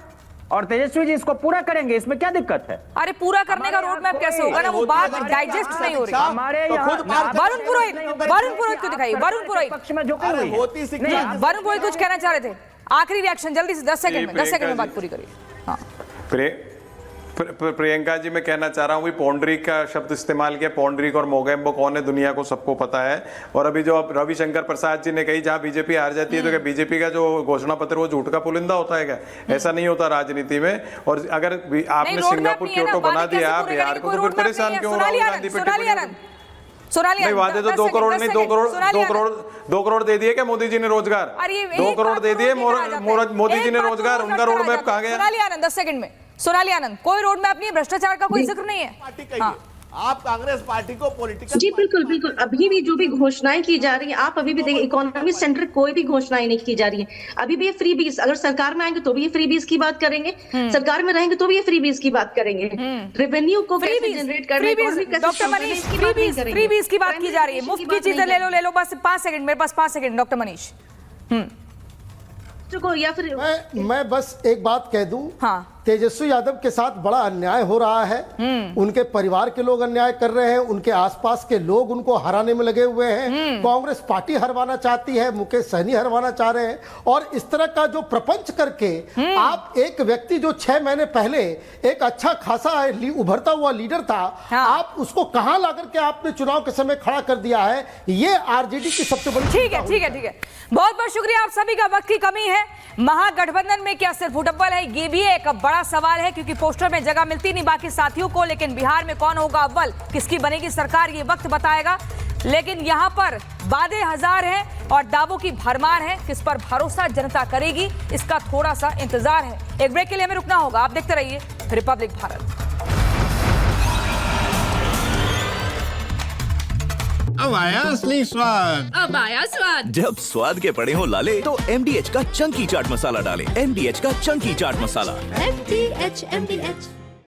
और तेजस्वी जी इसको पूरा करेंगे, इसमें क्या दिक्कत है? अरे पूरा करने का रोड मैप कैसे होगा ना, वो बात डाइजेस्ट नहीं हो रही। हमारे वरुण पुरोहित को दिखाइए, वरुण पुरोहित पक्ष में जो वरुण पुरोहित कुछ कहना चाह रहे थे, आखिरी रिएक्शन जल्दी से 10 सेकंड में बात पूरी करिए। हाँ प्रियंका जी, मैं कहना चाह रहा हूँ, पौंडरिक का शब्द इस्तेमाल किया। पौंडरिक और मोगेम्बो कौन है दुनिया को सबको पता है। और अभी जो रविशंकर प्रसाद जी ने कही जहाँ बीजेपी हार जाती है तो क्या बीजेपी का जो घोषणा पत्र वो झूठ का पुलिंदा होता है क्या? ऐसा नहीं होता राजनीति में। और अगर आपने सिंगापुर क्योटो बना दिया बिहार को, तो फिर परेशान क्यों राहुल गांधी पे टिप्पणी? सोनाली नहीं वादे तो 2 करोड़ नहीं, 2 करोड़ दे दिए क्या मोदी जी ने रोजगार? 2 करोड़ दे दिए मोदी जी ने रोजगार, उनका रोड मैप कहाँ गया? सोनाली आनंद 10 सेकंड में, सोनाली आनंद, कोई रोड मैप नहीं है, भ्रष्टाचार का कोई जिक्र नहीं है। हाँ। आप कांग्रेस पार्टी को पॉलिटिकल जी बिल्कुल बिल्कुल, अभी भी जो भी घोषणाएं की जा रही है, आप अभी भी देखिए इकोनॉमी सेंटर कोई भी घोषणाएं नहीं की जा रही है। अभी भी ये फ्री बीज, अगर सरकार में आएंगे तो भी ये फ्री बीज की बात करेंगे, सरकार में रहेंगे तो भी ये फ्री बीज की बात करेंगे। रेवेन्यू को कैसे जनरेट करना है, डॉक्टर मनीष, फ्री बीज की बात की जा रही है, मुफ्त की चीजें ले लो बस 5 सेकंड, मेरे पास 5 सेकंड। डॉक्टर मनीष को या फिर मैं बस एक बात कह दूं, हाँ। तेजस्वी यादव के साथ बड़ा अन्याय हो रहा है, उनके परिवार के लोग अन्याय कर रहे हैं, उनके आसपास के लोग उनको हराने में लगे हुए हैं, कांग्रेस पार्टी हरवाना चाहती है, मुकेश सहनी हरवाना चाह रहे हैं, और इस तरह का जो प्रपंच करके आप एक व्यक्ति जो 6 महीने पहले एक अच्छा खासा उभरता हुआ लीडर था, हाँ। आप उसको कहां लाकर के आपने चुनाव के समय खड़ा कर दिया है, ये आरजेडी की सबसे बड़ी। ठीक है, बहुत बहुत शुक्रिया आप सभी का। वक्त की कमी है, महागठबंधन में क्या सिर्फ हुडब्बल है, ये भी एक बड़ा सवाल है, क्योंकि पोस्टर में जगह मिलती नहीं बाकी साथियों को, लेकिन बिहार में कौन होगा अव्वल, किसकी बनेगी सरकार, ये वक्त बताएगा। लेकिन यहां पर वादे हजार हैं और दावों की भरमार है, किस पर भरोसा जनता करेगी इसका थोड़ा सा इंतजार है। एक ब्रेक के लिए हमें रुकना होगा, आप देखते रहिए रिपब्लिक भारत। अब आया असली स्वाद, अब आया स्वाद। जब स्वाद के पड़े हो लाले तो MDH का चंकी चाट मसाला डालें। MDH का चंकी चाट मसाला। MDH